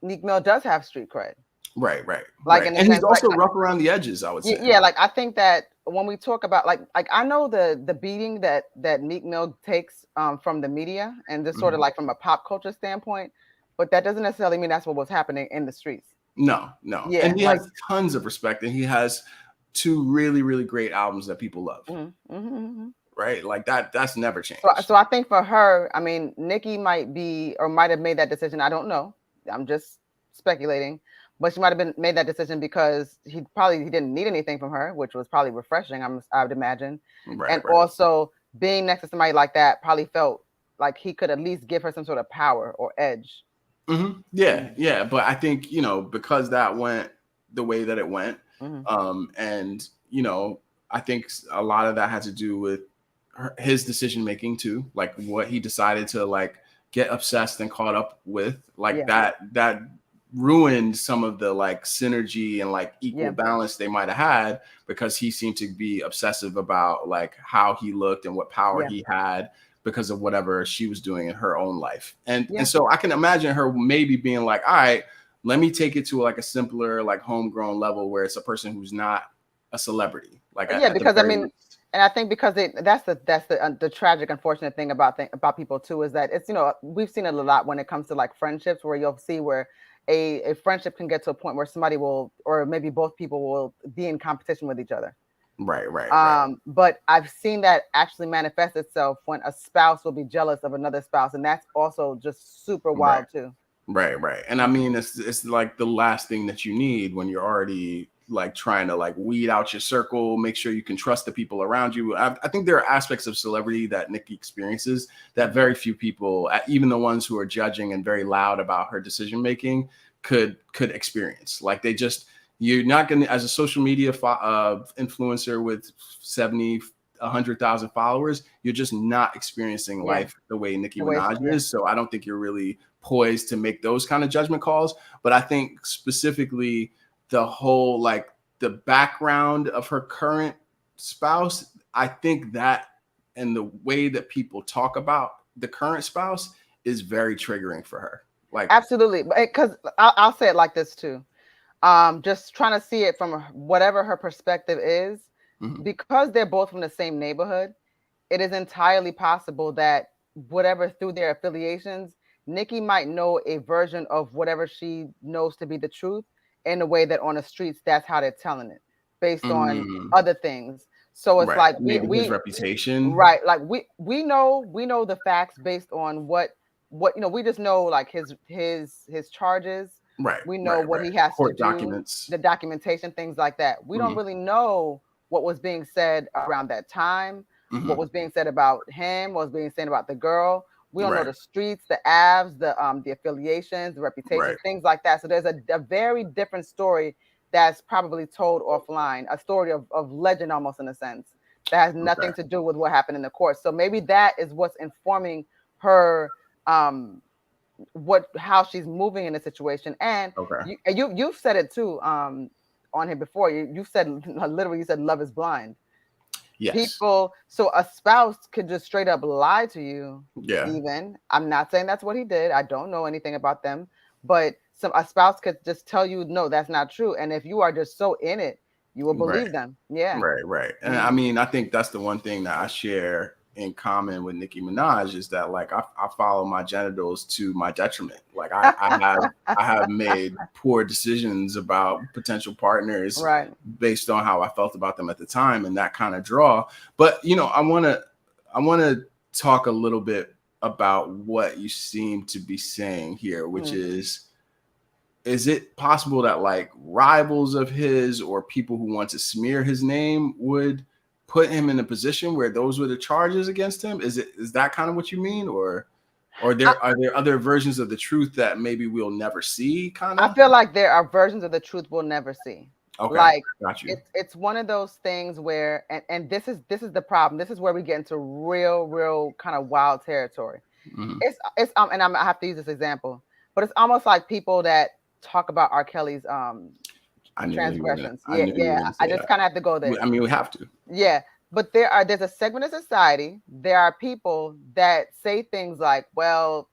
Meek Mill does have street cred. Right. Like, and he's also rough around the edges, I would say. Yeah, like I think that when we talk about like I know the beating that Meek Mill takes from the media and just sort of like from a pop culture standpoint, but that doesn't necessarily mean that's what was happening in the streets. No. Yeah, and he has tons of respect, and he has 2 really, really great albums that people love. Right, like that's never changed. So I think for her, I mean, Nicki might have made that decision. I don't know. I'm just speculating. But she might have made that decision because he didn't need anything from her, which was probably refreshing, I would imagine. Right. Also being next to somebody like that probably felt like he could at least give her some sort of power or edge. Yeah. But I think, you know, because that went the way that it went, and, you know, I think a lot of that had to do with his decision making too, like what he decided to like get obsessed and caught up with, like that ruined some of the like synergy and like equal balance they might have had, because he seemed to be obsessive about like how he looked and what power he had because of whatever she was doing in her own life. And so I can imagine her maybe being like, all right, let me take it to like a simpler, like homegrown level where it's a person who's not a celebrity. Like, because I mean, and I think because that's the tragic, unfortunate thing about people too, is that it's, you know, we've seen it a lot when it comes to like friendships, where you'll see where a friendship can get to a point where somebody will, or maybe both people will be in competition with each other. Right. But I've seen that actually manifest itself when a spouse will be jealous of another spouse, and that's also just super wild too. Right. And I mean, it's like the last thing that you need when you're already like trying to like weed out your circle, make sure you can trust the people around you. I think there are aspects of celebrity that Nicki experiences that very few people, even the ones who are judging and very loud about her decision making, could experience. Like, you're not going to, as a social media influencer with 100,000 followers, you're just not experiencing life the way Nicki Minaj is. So I don't think you're really poised to make those kind of judgment calls. But I think specifically the whole, like the background of her current spouse, I think that, and the way that people talk about the current spouse is very triggering for her. Like, absolutely. Because I'll say it like this too. Just trying to see it from whatever her perspective is, because they're both from the same neighborhood, it is entirely possible that whatever, through their affiliations, Nicki might know a version of whatever she knows to be the truth in a way that on the streets, that's how they're telling it based on other things. So it's like his reputation, right? Like we know the facts based on what you know. We just know like his charges. Right. We know what he has court to documents, the documentation, things like that. We don't really know what was being said around that time, what was being said about him, what was being said about the girl. We don't know the streets, the avs, the affiliations, the reputation, things like that. So there's a very different story that's probably told offline, a story of legend almost in a sense that has nothing to do with what happened in the court. So maybe that is what's informing her how she's moving in the situation. And you've said it too on here before. You said literally, you said love is blind. Yes. People, so a spouse could just straight up lie to you. Yeah. Even I'm not saying that's what he did. I don't know anything about them, but a spouse could just tell you, no, that's not true. And if you are just so in it, you will believe them. Yeah. Right. And I mean, I think that's the one thing that I share in common with Nicki Minaj is that like I follow my genitals to my detriment. Like I have made poor decisions about potential partners based on how I felt about them at the time and that kind of draw. But I want to talk a little bit about what you seem to be saying here, which is it possible that like rivals of his or people who want to smear his name would put him in a position where those were the charges against him? Is that kind of what you mean, or are there other versions of the truth that maybe we'll never see? Kind of. I feel like there are versions of the truth we'll never see. Okay, like got you. It's one of those things where, and this is the problem. This is where we get into real kind of wild territory. It's and I have to use this example, but it's almost like people that talk about R. Kelly's transgressions. I just kind of have to go there. I mean, we have to. Yeah, but there's a segment of society. There are people that say things like, "Well,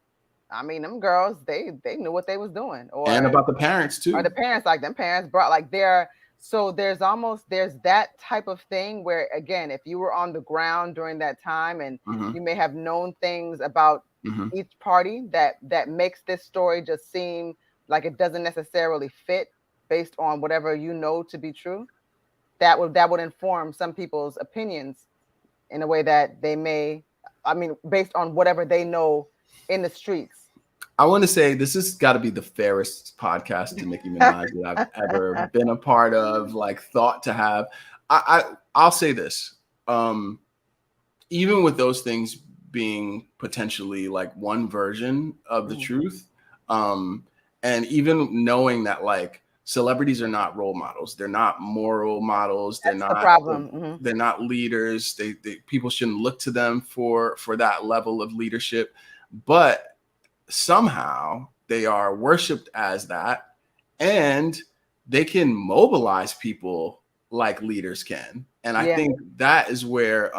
I mean, them girls, they knew what they was doing," and about the parents too. Or the parents, like them parents brought like so there's that type of thing where, again, if you were on the ground during that time and you may have known things about each party that makes this story just seem like it doesn't necessarily fit based on whatever you know to be true, that would inform some people's opinions in a way that they may, based on whatever they know in the streets. I want to say this has got to be the fairest podcast to Nicki Minaj that I've ever been a part of, like thought to have. I'll say this, even with those things being potentially like one version of the truth, and even knowing that like celebrities are not role models, they're not moral models, they're not the problem. They're not leaders. They people shouldn't look to them for that level of leadership, but somehow they are worshipped as that, and they can mobilize people like leaders can. And I think that is where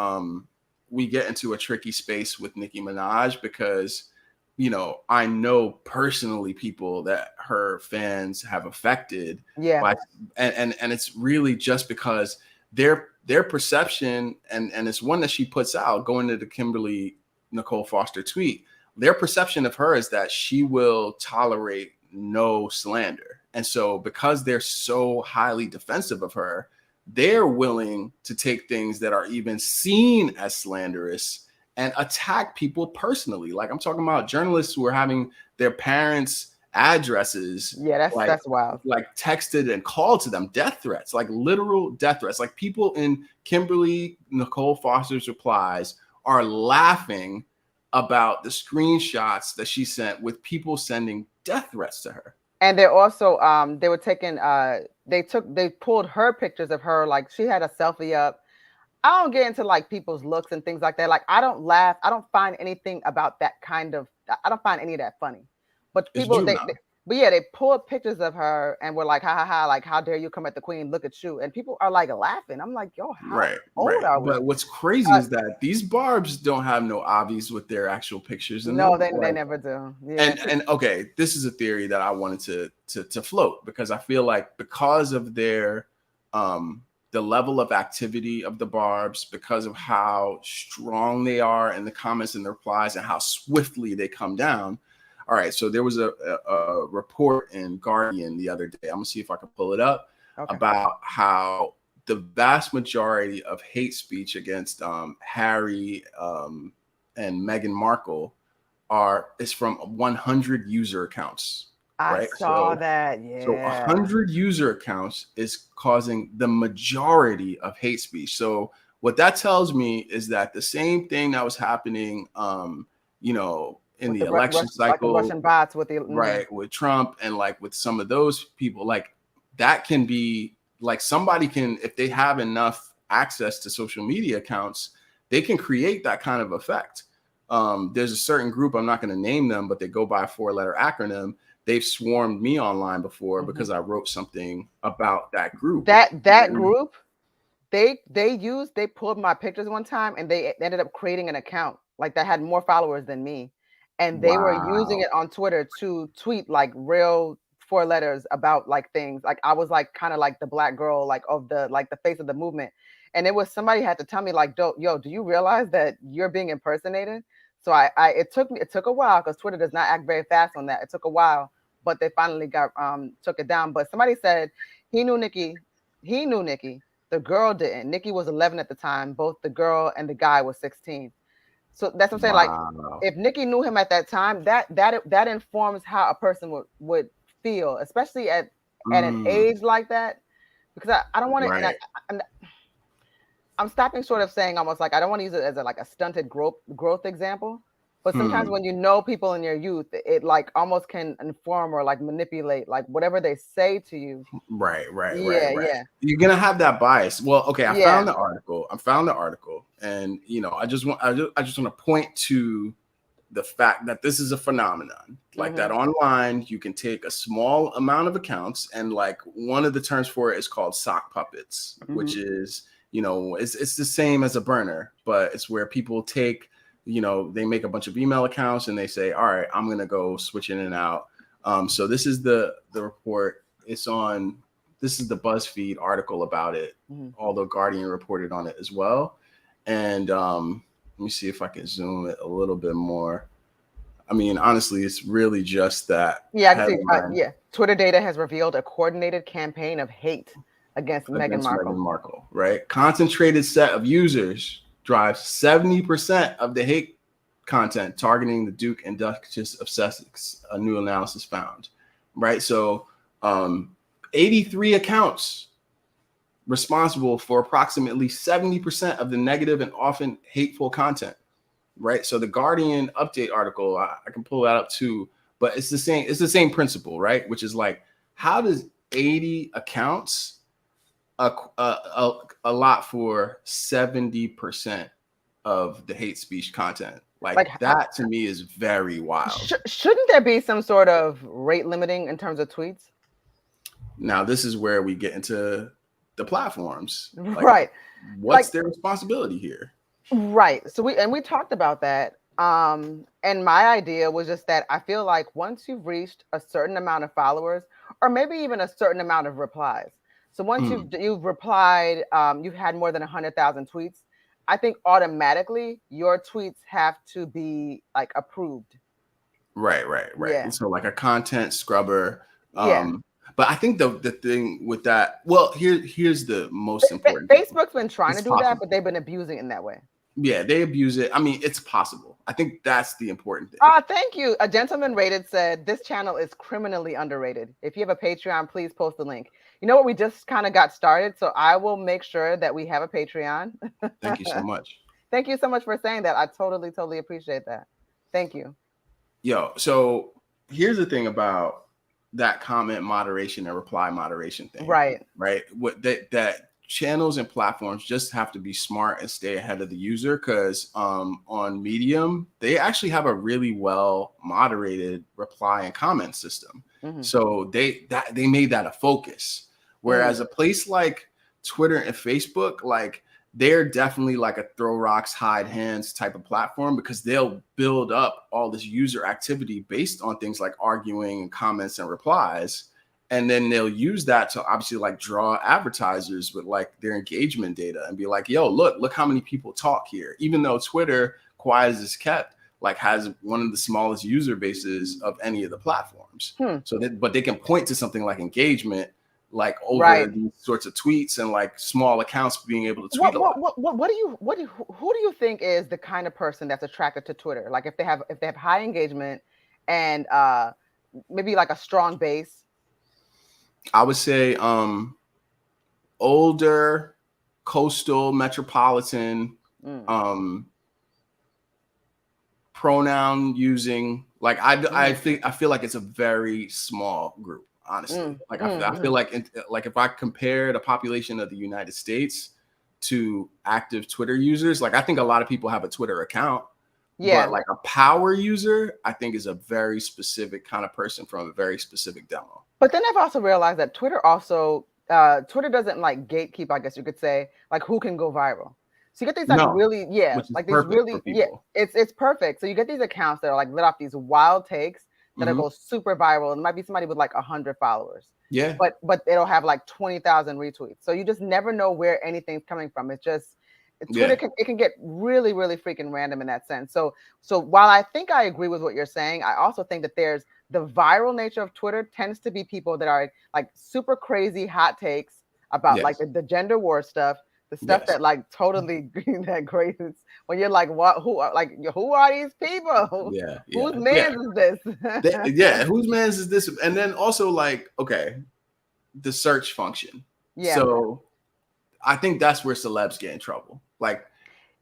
we get into a tricky space with Nicki Minaj, because I know personally people that her fans have affected. And it's really just because their perception, and it's one that she puts out going to the Kimberly Nicole Foster tweet. Their perception of her is that she will tolerate no slander. And so because they're so highly defensive of her, they're willing to take things that are even seen as slanderous and attack people personally. Like I'm talking about journalists who are having their parents' addresses. Yeah, that's wild. Like texted and called to them, death threats, like literal death threats. Like people in Kimberly Nicole Foster's replies are laughing about the screenshots that she sent with people sending death threats to her. And they're also they were taking they pulled her pictures of her, like she had a selfie up. I don't get into like people's looks and things like that. Like I don't laugh. I don't find anything about that kind of, I don't find any of that funny. But people they pulled pictures of her and were like, ha ha ha, like how dare you come at the queen, look at you. And people are like laughing. I'm like, yo, how old are we? But what's crazy is that these barbs don't have no obvies with their actual pictures. No, they never do. Yeah. And okay, this is a theory that I wanted to float, because I feel like because of their the level of activity of the barbs, because of how strong they are in the comments and the replies and how swiftly they come down. All right, so there was a report in Guardian the other day. I'm gonna see if I can pull it up about how the vast majority of hate speech against Harry and Meghan Markle is from 100 user accounts. I saw that. Yeah. So 100 user accounts is causing the majority of hate speech. So what that tells me is that the same thing that was happening, in the election cycle, like the Russian bots with with Trump and like with some of those people, like that can be like somebody can, if they have enough access to social media accounts, they can create that kind of effect. There's a certain group, I'm not going to name them, but they go by a 4-letter acronym. They've swarmed me online before because I wrote something about that group. That group, they pulled my pictures one time and they ended up creating an account like that had more followers than me. And they were using it on Twitter to tweet like real 4 letters about like things. Like I was like kind of like the black girl, like of the like the face of the movement. And it was somebody had to tell me like, yo, do you realize that you're being impersonated? So it took a while because Twitter does not act very fast on that. It took a while, but they finally got took it down. But somebody said he knew Nicki. The girl didn't. Nicki was 11 at the time. Both the girl and the guy was 16. So that's what I'm saying. Like, if Nicki knew him at that time, that informs how a person would feel, especially at an age like that. Because I don't want to. Right. I'm stopping short of saying almost like I don't want to use it as a stunted growth example. But sometimes when you know people in your youth, it like almost can inform or like manipulate like whatever they say to you. Right. Yeah. You're gonna have that bias. Well, okay, I found the article, and I just want to point to the fact that this is a phenomenon. Like that online, you can take a small amount of accounts, and like one of the terms for it is called sock puppets, which is it's the same as a burner, but it's where people take. They make a bunch of email accounts and they say, all right, I'm going to go switch in and out. So this is the report. This is the BuzzFeed article about it. Although Guardian reported on it as well. And let me see if I can zoom it a little bit more. I mean, honestly, it's really just that. Yeah, I can see. Twitter data has revealed a coordinated campaign of hate against Meghan Markle. Right. Concentrated set of users drives 70% of the hate content targeting the Duke and Duchess of Sussex, a new analysis found. Right. So 83 accounts responsible for approximately 70% of the negative and often hateful content. Right. So the Guardian update article, I can pull that up too, but it's the same principle, right? Which is like, how does 80 accounts a lot for 70% of the hate speech content? Like that to me is very wild. Shouldn't there be some sort of rate limiting in terms of tweets? Now this is where we get into the platforms. Like, right. What's their responsibility here? Right. So we talked about that. And my idea was just that I feel like once you've reached a certain amount of followers, or maybe even a certain amount of replies. So once you've replied, you've had more than 100,000 tweets, I think automatically your tweets have to be like approved. Right. Yeah. So like a content scrubber. But I think the thing with that, well, here's the most important. Facebook's been trying to do that, but they've been abusing it in that way. Yeah, they abuse it. I mean, it's possible. I think that's the important thing. Thank you. A gentleman rated said, this channel is criminally underrated. If you have a Patreon, please post the link. You know what? We just kind of got started, so I will make sure that we have a Patreon. Thank you so much. Thank you so much for saying that. I totally appreciate that. Thank you. Yo, so here's the thing about that comment moderation and reply moderation thing. Right. What that channels and platforms just have to be smart and stay ahead of the user, because on Medium, they actually have a really well moderated reply and comment system. So they made that a focus. Whereas a place like Twitter and Facebook, like they're definitely like a throw rocks, hide hands type of platform, because they'll build up all this user activity based on things like arguing and comments and replies. And then they'll use that to obviously like draw advertisers with like their engagement data and be like, yo, look how many people talk here. Even though Twitter, quiet as it's kept, like has one of the smallest user bases of any of the platforms. But they can point to something like engagement, like over these sorts of tweets and like small accounts being able to tweet a lot. Who do you think is the kind of person that's attracted to Twitter? Like if they have high engagement and maybe like a strong base. I would say older, coastal, metropolitan, pronoun using. Like I feel like it's a very small group. honestly. Like I feel like if I compare the population of the United States to active Twitter users, like I think a lot of people have a Twitter account. Yeah. But like a power user, I think is a very specific kind of person from a very specific demo. But then I've also realized that Twitter doesn't like gatekeep, I guess you could say, like who can go viral. So you get these like like these really, it's perfect. So you get these accounts that are like lit off these wild takes that go super viral. And it might be somebody with like 100 followers. Yeah. But it'll have like 20,000 retweets. So you just never know where anything's coming from. It's just Twitter can get really, really freaking random in that sense. So while I think I agree with what you're saying, I also think that there's the viral nature of Twitter tends to be people that are like super crazy hot takes about like the gender war stuff, the stuff that like totally that great. When you're like, what? Who are these people? Yeah. Whose man is this? Whose man is this? And then also like, okay, the search function. Yeah. So I think that's where celebs get in trouble. Like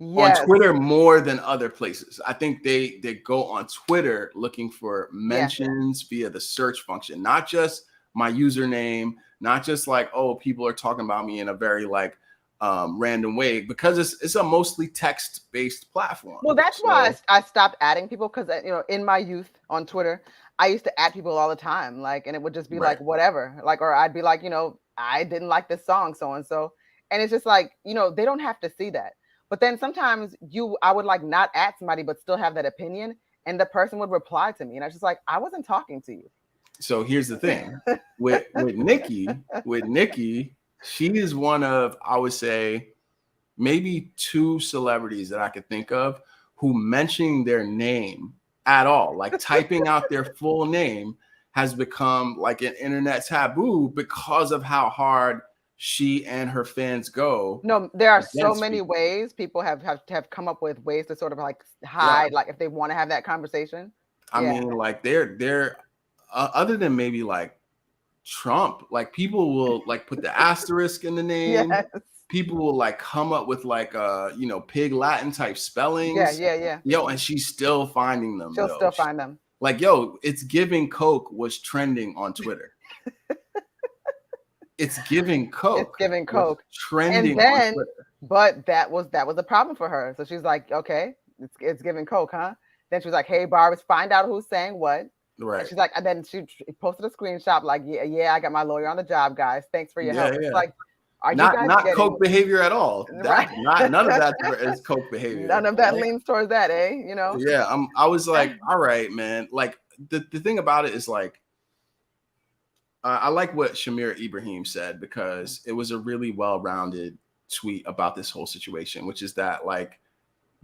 on Twitter more than other places. I think they go on Twitter looking for mentions via the search function, not just my username, not just like, oh, people are talking about me in a very like random way, because it's a mostly text-based platform. Well, that's why I stopped adding people, because in my youth on Twitter, I used to add people all the time, like, and it would just be like whatever, like, or I'd be like, I didn't like this song, so and so. And it's just like, they don't have to see that. But then sometimes I would like not at somebody, but still have that opinion. And the person would reply to me. And I was just like, I wasn't talking to you. So here's the thing with Nicki, she is one of, I would say, maybe 2 celebrities that I could think of who mentioning their name at all, like typing out their full name, has become like an internet taboo because of how hard she and her fans go. No, there are so many ways people have come up with ways to sort of like hide, like if they want to have that conversation. I mean, like they're other than maybe like Trump, like people will like put the asterisk in the name. Yes. People will like come up with like pig Latin type spellings. Yeah. Yo, and she's still finding them. She'll still find them. Like, yo, it's giving Coke was trending on Twitter. It's giving Coke. It's giving Coke. Trending and then, on Twitter. But that was a problem for her. So she's like, okay, it's giving Coke, huh? Then she was like, hey, Barbara, find out who's saying what. Right. And she's like, and then she posted a screenshot like, yeah, I got my lawyer on the job, guys. Thanks for your help. It's like, are you guys not Coke behavior at all. None of that is Coke behavior. None of that leans towards that, eh? Yeah. I was like, all right, man. Like the thing about it is like, I like what Shamir Ibrahim said, because it was a really well-rounded tweet about this whole situation, which is that like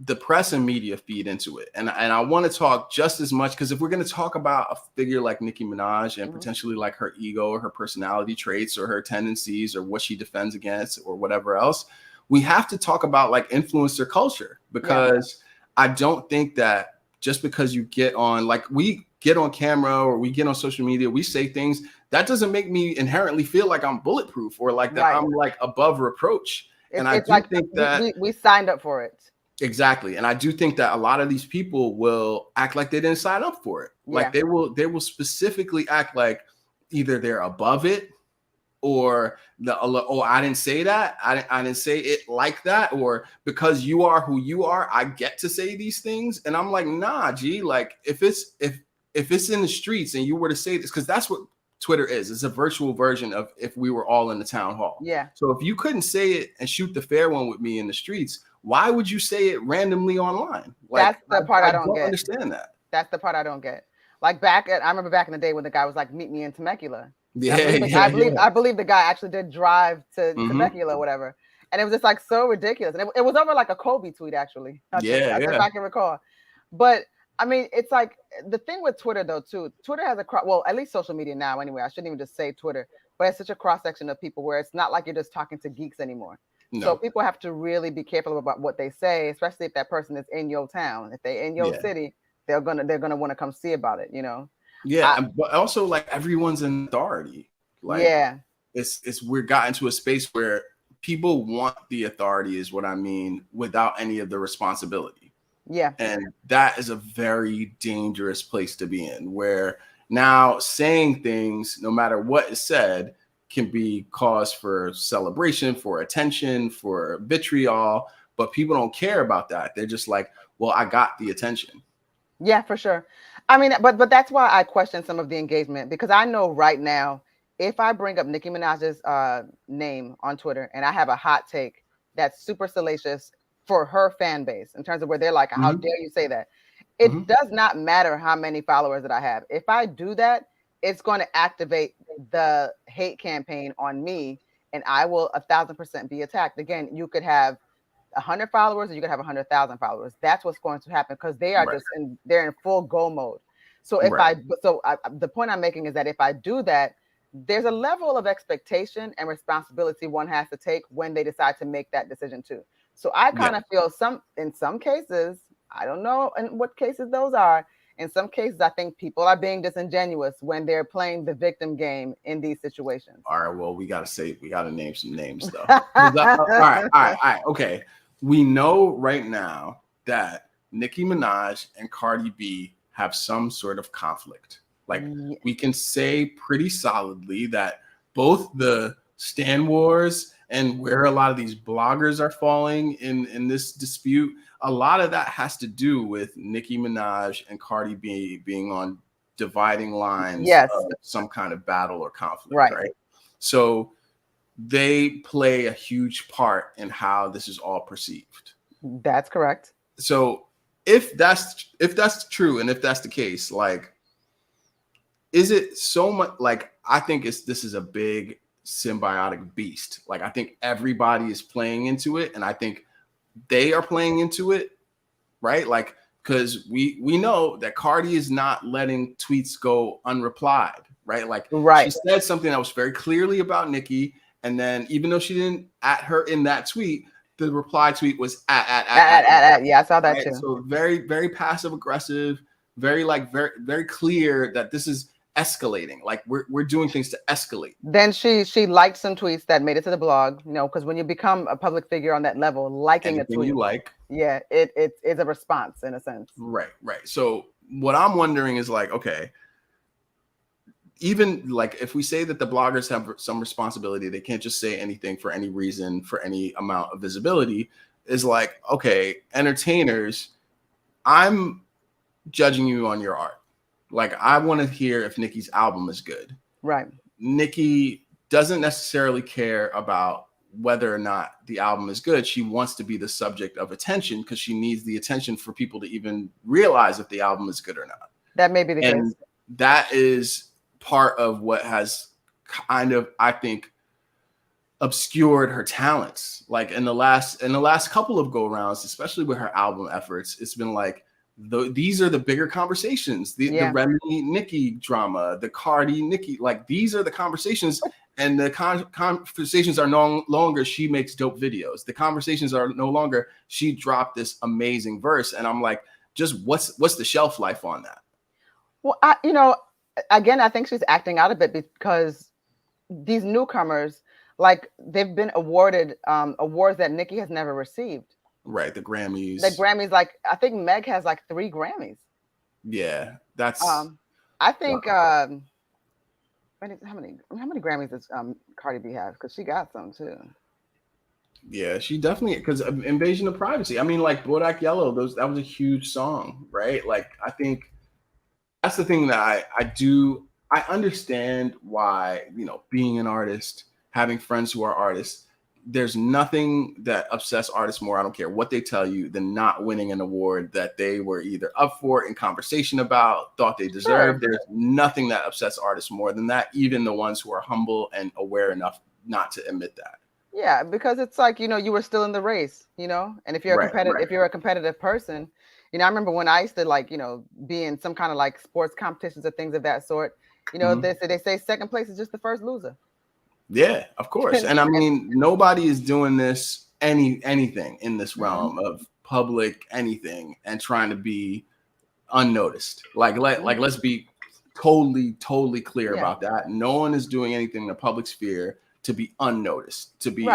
the press and media feed into it. And I want to talk just as much, because if we're going to talk about a figure like Nicki Minaj and potentially like her ego or her personality traits or her tendencies or what she defends against or whatever else, we have to talk about like influencer culture, because I don't think that just because you get on, like we get on camera or we get on social media, we say things, that doesn't make me inherently feel like I'm bulletproof or like that I'm like above reproach. And I do think that we signed up for it. Exactly. And I do think that a lot of these people will act like they didn't sign up for it. Like they will specifically act like either they're above it or I didn't say that. I didn't say it like that. Or because you are who you are, I get to say these things. And I'm like, nah, G, like if it's in the streets and you were to say this, because that's what Twitter is. It's a virtual version of if we were all in the town hall. Yeah. So if you couldn't say it and shoot the fair one with me in the streets, why would you say it randomly online? Like, that's the part I don't get. Understand that. That's the part I don't get. Like I remember back in the day when the guy was like, meet me in Temecula. I believe the guy actually did drive to Temecula or whatever. And it was just like so ridiculous. And it was over like a Kobe tweet, actually. If I can recall. But I mean, it's like the thing with Twitter though, too. Twitter has at least social media now anyway. I shouldn't even just say Twitter, but it's such a cross section of people where it's not like you're just talking to geeks anymore. No. So people have to really be careful about what they say, especially if that person is in your town. If they're in your city, they're gonna want to come see about it, Yeah, but also like everyone's in authority. Like it's we're gotten to a space where people want the authority, is what I mean, without any of the responsibility. Yeah. And that is a very dangerous place to be in, where Now, saying things, no matter what is said, can be cause for celebration, for attention, for vitriol, but people don't care about that. They're just like, well, I got the attention. Yeah, for sure. I mean, but that's why I question some of the engagement, because I know right now, if I bring up Nicki Minaj's name on Twitter and I have a hot take that's super salacious for her fan base in terms of where they're like, how dare you say that? It does not matter how many followers that I have. If I do that, it's going to activate the hate campaign on me, and I will 1,000% be attacked. Again, you could have 100 followers, or you could have 100,000 followers. That's what's going to happen, because they are just they're in full go mode. So if the point I'm making is that if I do that, there's a level of expectation and responsibility one has to take when they decide to make that decision too. So I kind of feel in some cases, I don't know in what cases those are. In some cases, I think people are being disingenuous when they're playing the victim game in these situations. All right, well, we got to name some names though. All right. Okay. We know right now that Nicki Minaj and Cardi B have some sort of conflict. Like, we can say pretty solidly that both the Stan Wars and where a lot of these bloggers are falling in this dispute, a lot of that has to do with Nicki Minaj and Cardi B being on dividing lines of some kind of battle or conflict, right? So they play a huge part in how this is all perceived. That's correct. So if that's true, and if that's the case, like, is it so much like, I think this is a big symbiotic beast. Like, I think everybody is playing into it, and I think they are playing into it, right? Like, because we know that Cardi is not letting tweets go unreplied, right? Like, she said something that was very clearly about Nicki, and then even though she didn't at her in that tweet, the reply tweet was at. Yeah, I saw that too. So very, very passive aggressive, very clear that this is escalating. Like, we're doing things to escalate. Then she liked some tweets that made it to the blog, because when you become a public figure on that level, liking a tweet, you like, it is a response in a sense. Right. So what I'm wondering is, like, okay, even like if we say that the bloggers have some responsibility, they can't just say anything for any reason, for any amount of visibility, is like, okay, entertainers, I'm judging you on your art. Like, I want to hear if Nicki's album is good. Right. Nicki doesn't necessarily care about whether or not the album is good. She wants to be the subject of attention because she needs the attention for people to even realize if the album is good or not. That may be the case. That is part of what has kind of, I think, obscured her talents. Like, in the last couple of go rounds, especially with her album efforts, it's been like, these are the bigger conversations, the Remy Nicki drama, the Cardi Nicki, like, these are the conversations, and the conversations are no longer she makes dope videos. The conversations are no longer she dropped this amazing verse, and I'm like, just what's the shelf life on that? Well, again, I think she's acting out a bit, because these newcomers, like, they've been awarded awards that Nicki has never received. Right, the Grammys. Like, I think Meg has like 3 Grammys. Yeah, that's. I think. How many Grammys does Cardi B have? Because she got some too. Yeah, she definitely, because Invasion of Privacy. I mean, like, Bodak Yellow, that was a huge song, right? Like, I think that's the thing that I understand why, being an artist, having friends who are artists, there's nothing that upsets artists more, I don't care what they tell you, than not winning an award that they were either up for, in conversation about, thought they deserved. Sure. There's nothing that upsets artists more than that, even the ones who are humble and aware enough not to admit that. Yeah, because it's like, you were still in the race, and if you're if you're a competitive person, I remember when I used to be in some kind of like sports competitions or things of that sort, they say second place is just the first loser. Yeah, of course. And I mean, nobody is doing this anything in this realm of public anything and trying to be unnoticed. Like let's be totally clear about that. No one is doing anything in the public sphere to be unnoticed, to be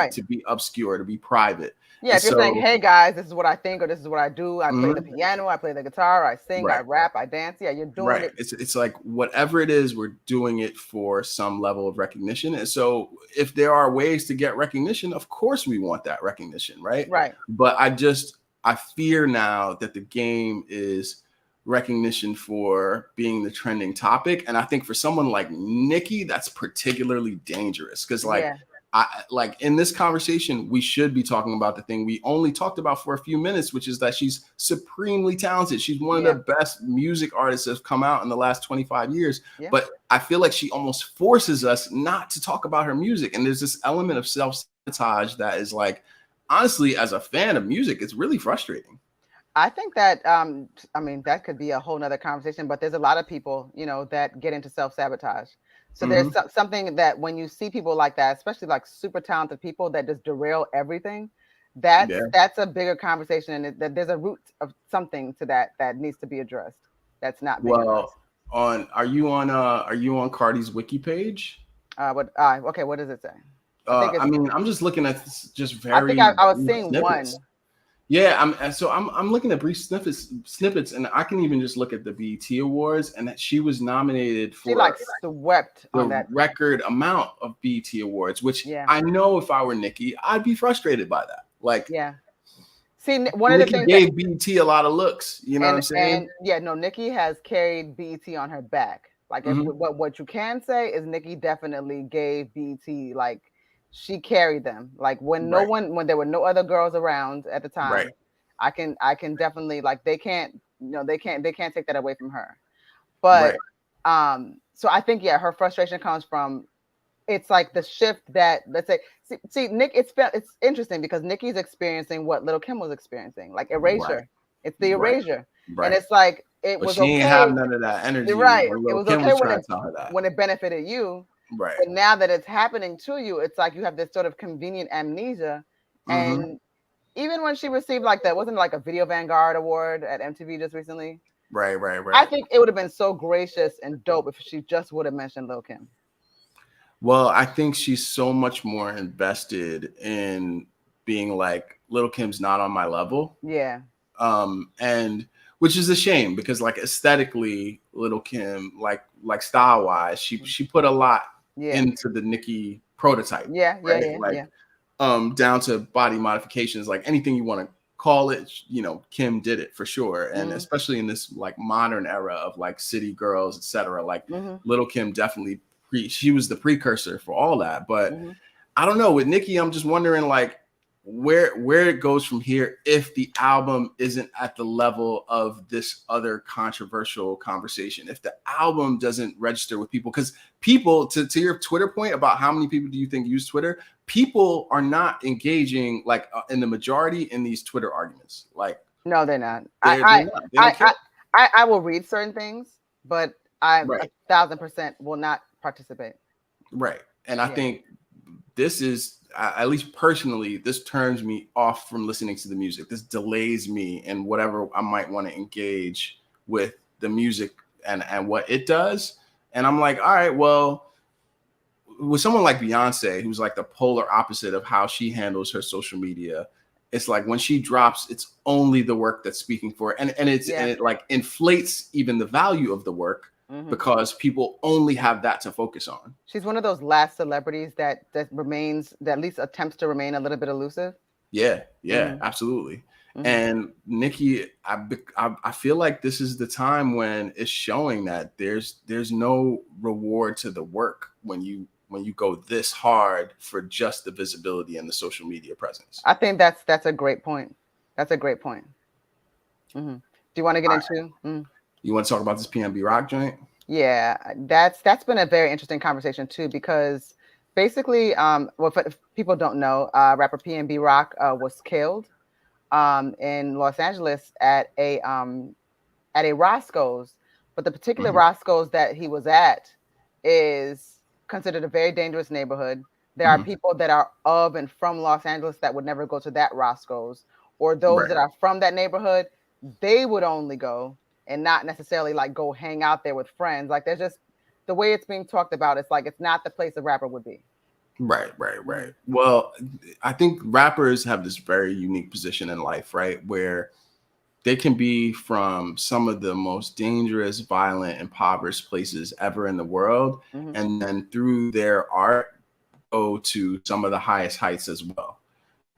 obscure, to be private. Yeah, And if you're saying, so, hey guys, this is what I think, or this is what I do, I play the mhm, piano, I play the guitar, I sing, I right. rap, I dance. Yeah, you're doing Right. it. It's like whatever it is, we're doing it for some level of recognition. And so if there are ways to get recognition, of course we want that recognition, right? Right. But I fear now that the game is recognition for being the trending topic. And I think for someone like Nicki, that's particularly dangerous because Yeah. I like in this conversation, we should be talking about the thing we only talked about for a few minutes, which is that she's supremely talented. She's one of Yeah. the best music artists that have come out in the last 25 years. Yeah. But I feel like she almost forces us not to talk about her music. And there's this element of self-sabotage that is like, honestly, as a fan of music, it's really frustrating. I think that I mean that could be a whole nother conversation, but there's a lot of people, that get into self-sabotage. So there's Hmm. something that when you see people like that, especially like super talented people that just derail everything, that's Yeah. that's a bigger conversation, and that there's a root of something to that needs to be addressed. That's not being Well, addressed. are you on Cardi's wiki page? Okay, what does it say? I think I it's. mean, I'm just looking at this just I think very I was brief seeing snippets. one. Yeah, I'm looking at brief snippets, and I can even just look at the BET Awards, and that she was nominated She for like swept on the that. record amount of BET Awards, which Yeah, I know if I were Nicki, I'd be frustrated by that. Like yeah. See, one of the Nicki things that gave BET a lot of looks, you know what I'm saying? and yeah, no, Nikki has carried BET on her back. Like if Hmm. what you can say is Nikki definitely gave BET, like she carried them. Like Right, when there were no other girls around at the right, time, I can definitely, like, they can't take that away from her. But right. so I think, yeah, her frustration comes from, it's like the shift that, let's say, see Nick, it's interesting because Nikki's experiencing what Little Kim was experiencing, like Right, erasure. It's the right, erasure. And right. it's like it But was she ain't have okay. none of that You're energy right. when It Lil was Kim okay was when trying it to tell her that. when it benefited you. Right. But now that it's happening to you, it's like you have this sort of convenient amnesia. Hmm. And even when she received, like, that wasn't like a Video Vanguard award at MTV just recently. Right, right, I right. think it would have been so gracious and dope if she just would have mentioned Lil Kim. Well, I think she's so much more invested in being like Little Kim's not on my level. Yeah. And which is a shame because like aesthetically, Little Kim, like style wise, she put a lot Yeah. into the Nicki prototype, Yeah. Yeah. right? Yeah. Like Yeah. down to body modifications, like anything you want to call it, Kim did it for sure. And Mm-hmm. especially in this like modern era of like city girls, etc. Like Mm-hmm. Little Kim definitely she was the precursor for all that. But Mm-hmm. I don't know, with Nicki, I'm just wondering like where it goes from here if the album isn't at the level of this other controversial conversation, if the album doesn't register with people, because people, to your Twitter point about how many people do you think use Twitter, people are not engaging like in the majority in these Twitter arguments. Like No, they're not. they're not, they don't I, care. I will read certain things, but I Right, 1,000% will not participate. right. And I Yeah. think this is at least personally, this turns me off from listening to the music. This delays me and whatever I might want to engage with the music and what it does. And I'm like, all right, well, with someone like Beyonce, who's like the polar opposite of how she handles her social media, it's like when she drops, it's only the work that's speaking for it. And Yeah. it like inflates even the value of the work Hmm. because people only have that to focus on. She's one of those last celebrities that at least attempts to remain a little bit elusive. Yeah, yeah, Hmm. absolutely. Hmm. And Nikki, I feel like this is the time when it's showing that there's no reward to the work when you go this hard for just the visibility and the social media presence. I think that's a great point. That's a great point. Hmm. Do you want to get All right, into? Mhm. you want to talk about this PNB Rock joint? Yeah, that's been a very interesting conversation too, because basically, well, if people don't know, rapper PNB Rock was killed in Los Angeles at a Roscoe's, but the particular Hmm. Roscoe's that he was at is considered a very dangerous neighborhood. There are Hmm. people that are of and from Los Angeles that would never go to that Roscoe's, or those Right. that are from that neighborhood, they would only go and not necessarily like go hang out there with friends. Like, there's just the way it's being talked about. It's like it's not the place a rapper would be. Right. Well, I think rappers have this very unique position in life, right? Where they can be from some of the most dangerous, violent, impoverished places ever in the world. Mm-hmm. And then through their art, go to some of the highest heights as well.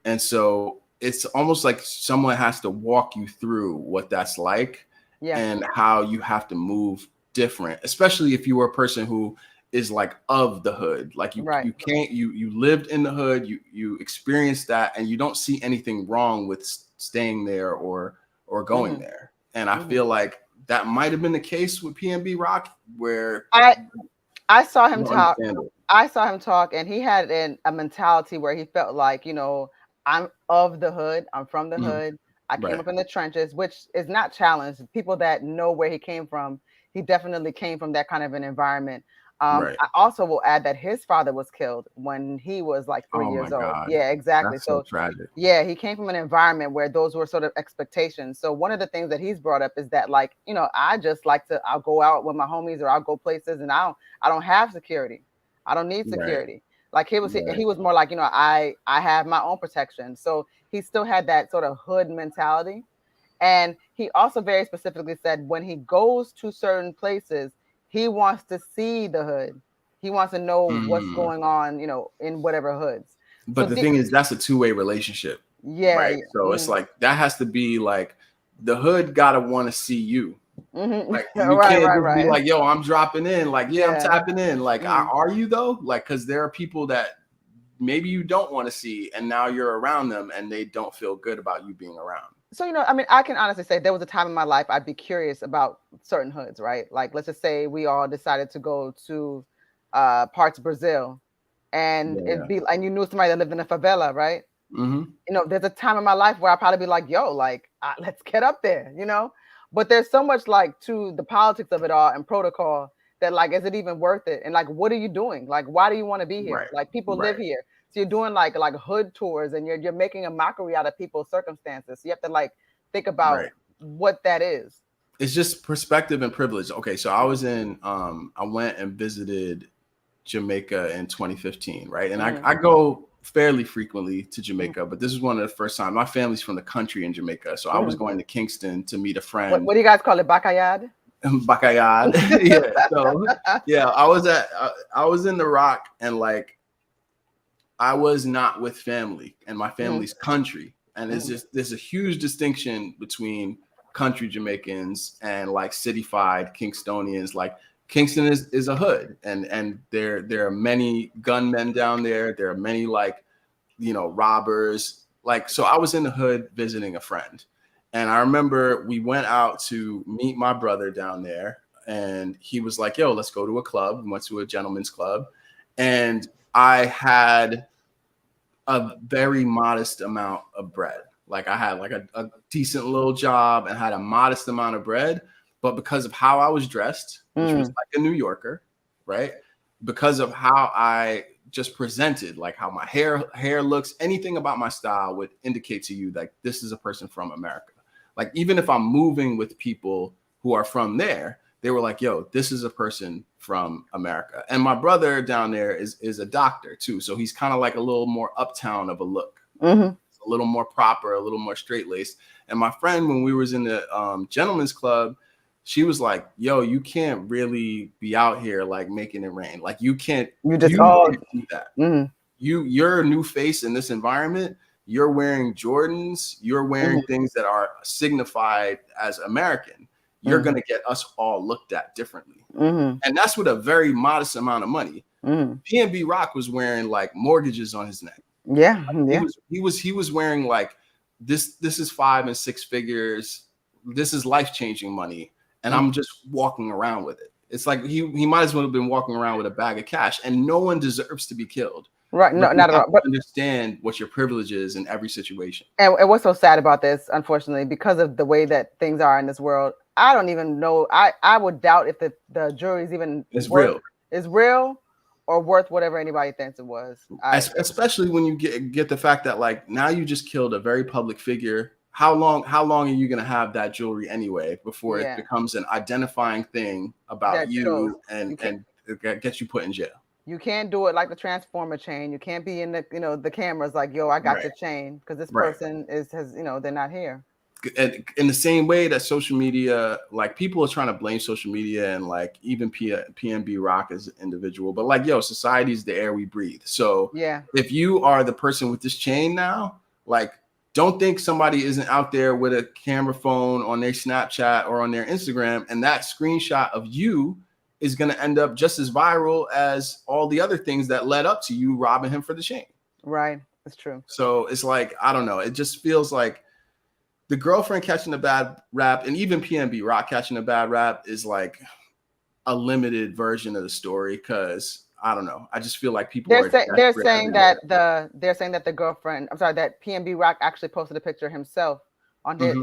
And so it's almost like someone has to walk you through what that's like and how you have to move different, especially if you were a person who is like of the hood. Like you can't, you lived in the hood, you experienced that, and you don't see anything wrong with staying there or going there. And I feel like that might have been the case with PNB Rock, where I saw him talk. I saw him talk, and he had a mentality where he felt like, you know, I'm of the hood. I'm from the hood. I came up in the trenches, which is not challenged. People that know where he came from, he definitely came from that kind of an environment. I also will add that his father was killed when he was like 3 years old. Yeah, exactly. That's so tragic. Yeah, he came from an environment where those were sort of expectations. So one of the things that he's brought up is that, like, you know, I just like to, I'll go out with my homies or I'll go places and I don't have security. I don't need security. Like he was more like, you know, I have my own protection. So he still had that sort of hood mentality. And he also very specifically said when he goes to certain places, he wants to see the hood. He wants to know what's going on, you know, in whatever hoods. But the thing is, that's a two-way relationship. Yeah. Right. So it's like that has to be like the hood gotta want to see you. Like you can't just be like, yo, I'm dropping in. Like, I'm tapping in. Like, are you though? Like, because there are people that maybe you don't want to see, and now you're around them, and they don't feel good about you being around. So, you know, I mean, I can honestly say there was a time in my life I'd be curious about certain hoods, right? Like, let's just say we all decided to go to parts of Brazil, and and you knew somebody that lived in a favela, right? You know, there's a time in my life where I'd probably be like, yo, like, let's get up there, you know? But there's so much like to the politics of it all and protocol that, like, is it even worth it? And like, what are you doing? Like, why do you want to be here? Like, people live here. So you're doing like hood tours, and you're making a mockery out of people's circumstances. So you have to like think about what that is. It's just perspective and privilege. Okay, so I was in I went and visited Jamaica in 2015, right? And I go fairly frequently to Jamaica, but this is one of the first time. My family's from the country in Jamaica, so I was going to Kingston to meet a friend. What do you guys call it? Bacayad? Bacayad. Yeah. So yeah, I was in the Rock, and like I was not with family, and my family's country. And it's just, there's a huge distinction between country Jamaicans and like cityfied Kingstonians. Like Kingston is a hood, and there are many gunmen down there. There are many, like, you know, robbers. Like, so I was in the hood visiting a friend, and I remember we went out to meet my brother down there, and he was like, yo, let's go to a club. We went to a gentleman's club, and I had a very modest amount of bread. Like I had like a decent little job and had a modest amount of bread, but because of how I was dressed, which was like a New Yorker, right? Because of how I just presented, like how my hair looks, anything about my style would indicate to you that this is a person from America. Like even if I'm moving with people who are from there, they were like, yo, this is a person from America. And my brother down there is a doctor too. So he's kind of like a little more uptown of a look, a little more proper, a little more straight laced. And my friend, when we was in the gentleman's club, she was like, yo, you can't really be out here like making it rain. Like you can't do that. You're a new face in this environment. You're wearing Jordans. You're wearing things that are signified as American. You're going to get us all looked at differently. And that's with a very modest amount of money. PNB Rock was wearing like mortgages on his neck. Yeah. He was wearing like this is 5 and 6 figures. This is life-changing money. And I'm just walking around with it. It's like he might as well have been walking around with a bag of cash, and no one deserves to be killed. Right. No, not at all. But understand what your privilege is in every situation. And what's so sad about this, unfortunately, because of the way that things are in this world, I don't even know. I would doubt if the jury is even real or worth whatever anybody thinks it was. Especially when you get the fact that like now you just killed a very public figure. How long are you going to have that jewelry anyway before it becomes an identifying thing about you and gets you put in jail? You can't do it like the transformer chain. You can't be in the, the cameras like, yo, I got Right. your chain, because this Right. person has, they're not here. In the same way that social media, like people are trying to blame social media and like even PNB Rock as an individual, but like, yo, society's the air we breathe. So Yeah. if you are the person with this chain now, like, don't think somebody isn't out there with a camera phone on their Snapchat or on their Instagram, and that screenshot of you is going to end up just as viral as all the other things that led up to you robbing him for the chain. Right. That's true. So it's like, I don't know. It just feels like the girlfriend catching a bad rap, and even PNB Rock catching a bad rap, is like a limited version of the story. Because I don't know. I just feel like people They're are saying that the girlfriend, I'm sorry, that PNB Rock actually posted a picture himself on his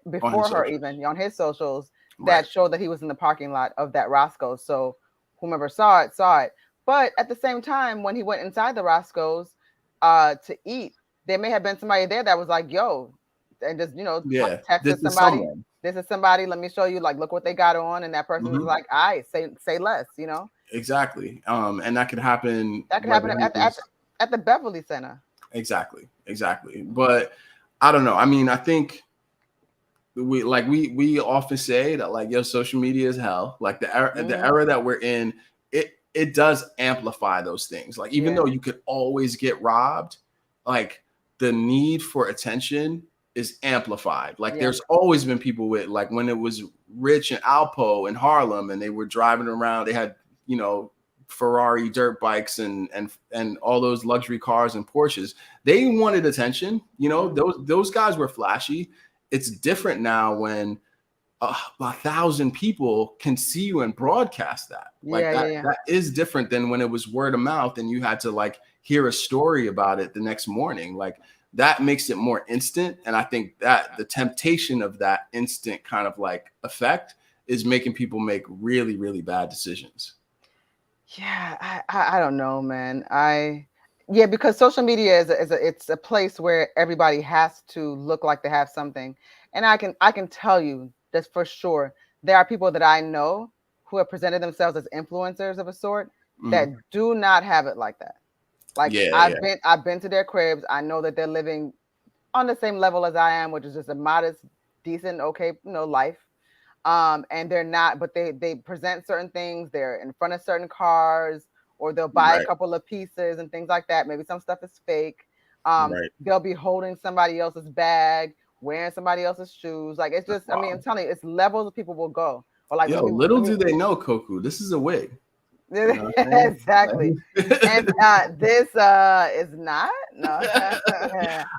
before her, even on his socials, that showed that he was in the parking lot of that Roscoe's. So whomever saw it. But at the same time, when he went inside the Roscoe's to eat, there may have been somebody there that was like, yo, and just, texted somebody. This is somebody, let me show you, like, look what they got on. And that person was like, all right, say less, Exactly. And that could happen. That could happen at the Beverly Center. Exactly. But I don't know. I mean, I think we often say that, like, yo, social media is hell. Like the era that we're in, it does amplify those things. Like, even though you could always get robbed, like the need for attention is amplified. Like there's always been people with, like, when it was Rich and Alpo in Harlem and they were driving around, they had, Ferrari dirt bikes and all those luxury cars and Porsches. They wanted attention. Those guys were flashy. It's different now when 1,000 people can see you and broadcast that. That is different than when it was word of mouth and you had to, like, hear a story about it the next morning. Like, that makes it more instant. And I think that the temptation of that instant kind of like effect is making people make really, really bad decisions. Yeah, I don't know, man. Because social media it's a place where everybody has to look like they have something. And I can tell you that for sure there are people that I know who have presented themselves as influencers of a sort that do not have it like that. Like, I've been to their cribs. I know that they're living on the same level as I am, which is just a modest, decent, okay, life. And they're not, but they present certain things. They're in front of certain cars, or they'll buy a couple of pieces and things like that. Maybe some stuff is fake. They'll be holding somebody else's bag, wearing somebody else's shoes. Like, it's just, I mean, I'm telling you, it's levels of people will go. Or like, little do they know, Koku, this is a wig. Exactly. And this is not. No.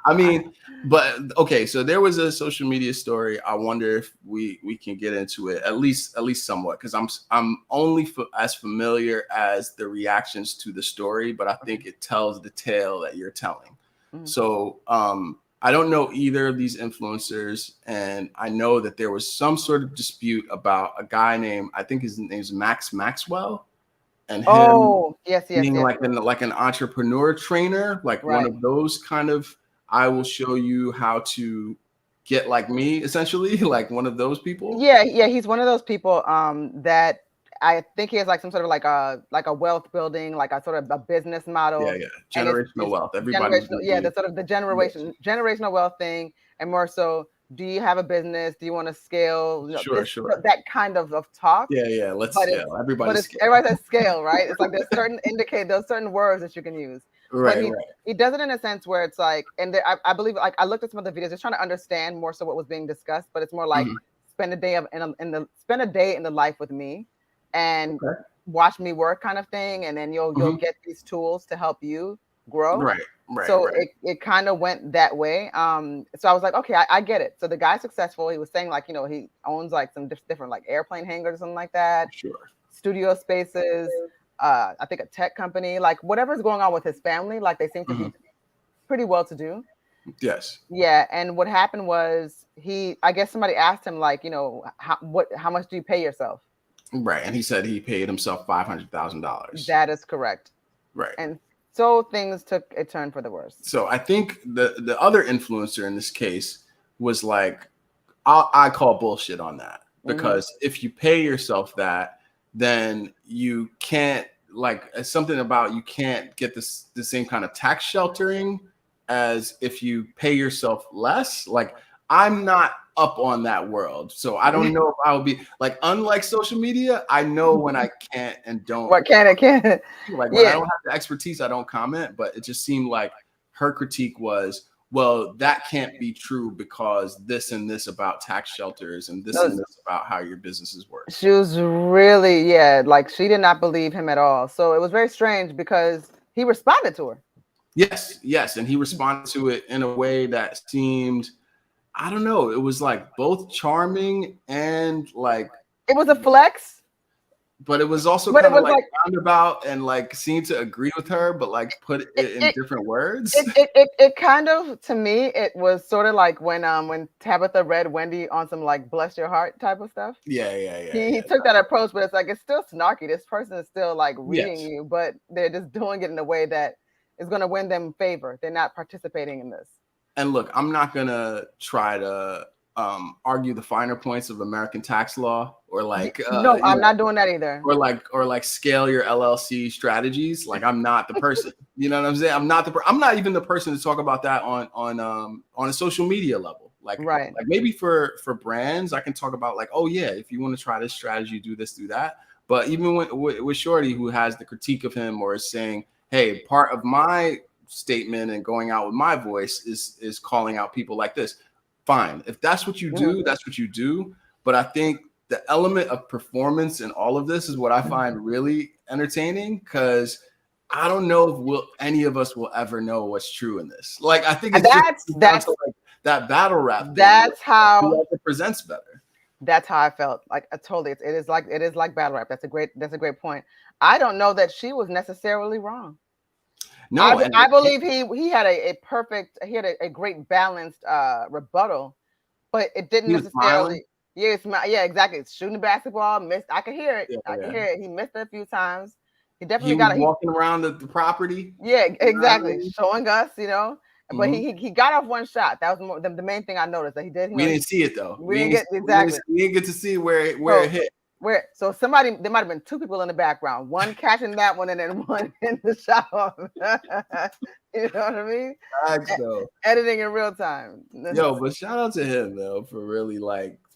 I mean, but okay, so there was a social media story. I wonder if we can get into it at least somewhat, because I'm only as familiar as the reactions to the story, but I think it tells the tale that you're telling. So I don't know either of these influencers, and I know that there was some sort of dispute about a guy named, I think his name's Max Maxwell. And him being like an entrepreneur trainer, like one of those kind of, I will show you how to get like me, essentially, like one of those people. Yeah, he's one of those people that I think he has like some sort of like a wealth building, like a sort of a business model. Generational wealth. Everybody. The sort of the generational wealth thing, and more so, do you have a business? Do you want to scale? Sure. That kind of talk. Yeah. Let's scale. Everybody says scale, right? It's like there's certain words that you can use. Right. He does it in a sense where it's like, and I believe, like, I looked at some of the videos, just trying to understand more so what was being discussed, but it's more like spend a day in the life with me, and watch me work, kind of thing, and then you'll get these tools to help you grow. Right. So it kind of went that way. So I was like, okay, I get it. So the guy's successful. He was saying, like, he owns like some different like airplane hangars or something like that. Sure. Studio spaces. I think a tech company, like whatever's going on with his family, like they seem to be pretty well to do. Yes. Yeah. And what happened was I guess somebody asked him, like, how much do you pay yourself? Right. And he said he paid himself $500,000. That is correct. Right. And so things took a turn for the worse. So I think the other influencer in this case was like, I call bullshit on that, because if you pay yourself that, then you can't like something about you can't get the same kind of tax sheltering as if you pay yourself less. Like I'm not up on that world, so I don't know if I would be like, unlike social media, I know when I can't and don't. What can it can? Like when I don't have the expertise, I don't comment. But it just seemed like her critique was, well, that can't be true because this and this about tax shelters and this and this about how your businesses work. She was really, like she did not believe him at all. So it was very strange because he responded to her. Yes. And he responded to it in a way that seemed, I don't know, it was like both charming and like. It was a flex. But it was also kind of like roundabout and like seemed to agree with her, but like put it in different words. It kind of, to me, it was sort of like when Tabitha read Wendy on some like bless your heart type of stuff. He took that approach, but it's like it's still snarky. This person is still like reading you, but they're just doing it in a way that is going to win them favor. They're not participating in this. And look, I'm not gonna try to argue the finer points of American tax law or like no, I'm not doing that either. Or like scale your LLC strategies. Like I'm not the person. You know what I'm saying? I'm not even the person to talk about that on a social media level. Like maybe for brands, I can talk about like, oh yeah, if you want to try this strategy, do this, do that. But even with Shorty, who has the critique of him or is saying, hey, part of my statement and going out with my voice is calling out people like this. Fine. If that's what you do, that's what you do. But I think the element of performance in all of this is what I find really entertaining, because I don't know if any of us will ever know what's true in this. Like, I think it's that's like that battle rap. That's how whoever presents better. That's how I felt. Like I told you, it is like battle rap. That's a great point. I don't know that she was necessarily wrong. No, I believe he had a great balanced rebuttal, but it didn't necessarily. Yeah, exactly. It's shooting the basketball, missed. I could hear it. I could hear it. He missed it a few times. He definitely got walking around the property. Yeah, exactly. Showing us, But he got off one shot. That was the main thing I noticed that he did. We didn't see it though. We didn't get to see where it hit. So there might have been two people in the background, one catching that one and then one in the shot. You know what I mean? Editing in real time. Yo, but shout out to him though for really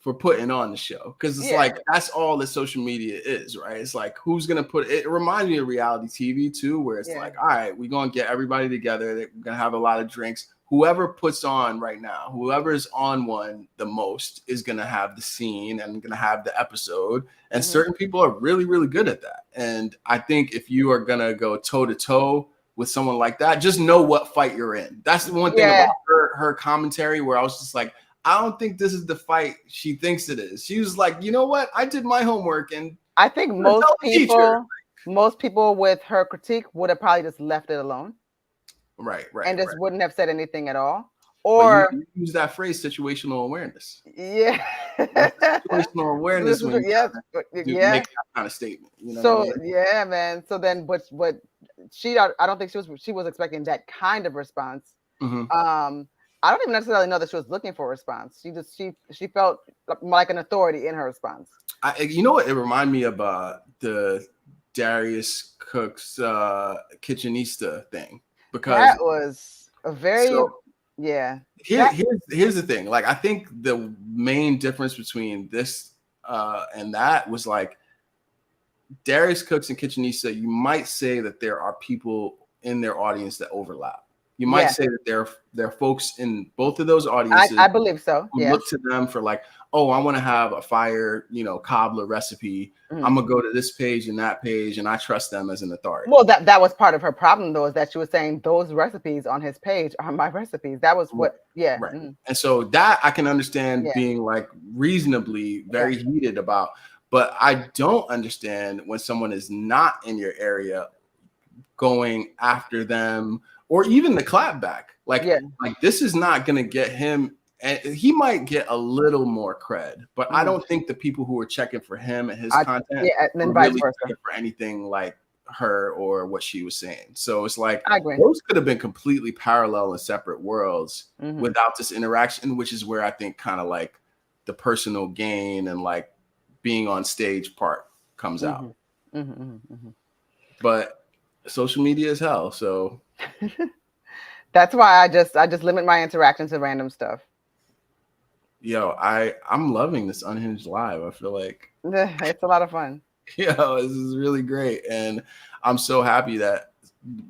for putting on the show, because it's like that's all that social media is, right? It's like who's gonna put it. It reminds me of reality TV too, where it's like, all right, we're gonna get everybody together. We're gonna have a lot of drinks. Whoever puts on right now, whoever's on one the most is going to have the scene and going to have the episode. And certain people are really, really good at that. And I think if you are going to go toe to toe with someone like that, just know what fight you're in. That's the one thing about her commentary, where I was just like, I don't think this is the fight she thinks it is. She was like, you know what? I did my homework. And I think most people with her critique would have probably just left it alone. Right. And just wouldn't have said anything at all. Or you use that phrase, situational awareness. Yeah. Situational awareness when make that kind of statement. You know so yeah, man. So then but I don't think she was expecting that kind of response. I don't even necessarily know that she was looking for a response. She felt like an authority in her response. You know what it reminded me of the Darius Cook's Kitchenista thing. Because that was a very Here's the thing. Like, I think the main difference between this and that was like Darius Cooks and Kitchenista. You might say that there are people in their audience that overlap. You might say that there are folks in both of those audiences. I believe so. Who look to them for like, oh, I want to have a fire, cobbler recipe. I'm gonna go to this page and that page, and I trust them as an authority. Well, that was part of her problem, though, is that she was saying those recipes on his page are my recipes. That was what, And so that I can understand being like reasonably very heated about, but I don't understand when someone is not in your area going after them. Or even the clapback, like this is not going to get him, and he might get a little more cred, but I don't think the people who are checking for him and his content and then really checking for anything like her or what she was saying. So it's like those could have been completely parallel and separate worlds without this interaction, which is where I think kind of like the personal gain and like being on stage part comes out. but social media is hell. So that's why I just limit my interactions to random stuff. Yo, I'm loving this Unhinged Live. I feel like it's a lot of fun. Yo, this is really great, and I'm so happy that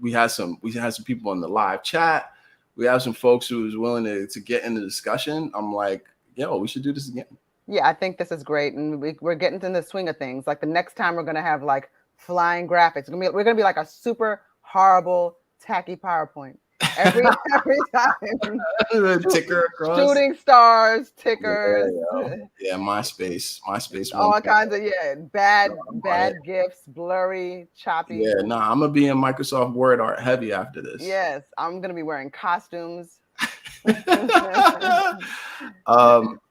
we had some people in the live chat. We have some folks who was willing to get in the discussion. I'm like, yo, we should do this again. Yeah, I think this is great, and we're getting in the swing of things. Like the next time, we're gonna have like flying graphics. We're gonna be like a super horrible, tacky PowerPoint every time. Ticker across. Shooting stars, tickers. Yeah, MySpace. All kinds of bad gifs, blurry, choppy. Yeah, no, I'm gonna be in Microsoft Word art heavy after this. Yes, I'm gonna be wearing costumes.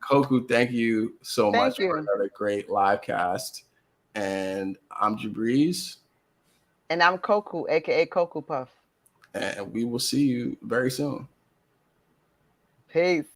Koku, thank you so much for another great live cast. And I'm drewbreez. And I'm Koku, aka Koku Puff. And we will see you very soon. Peace.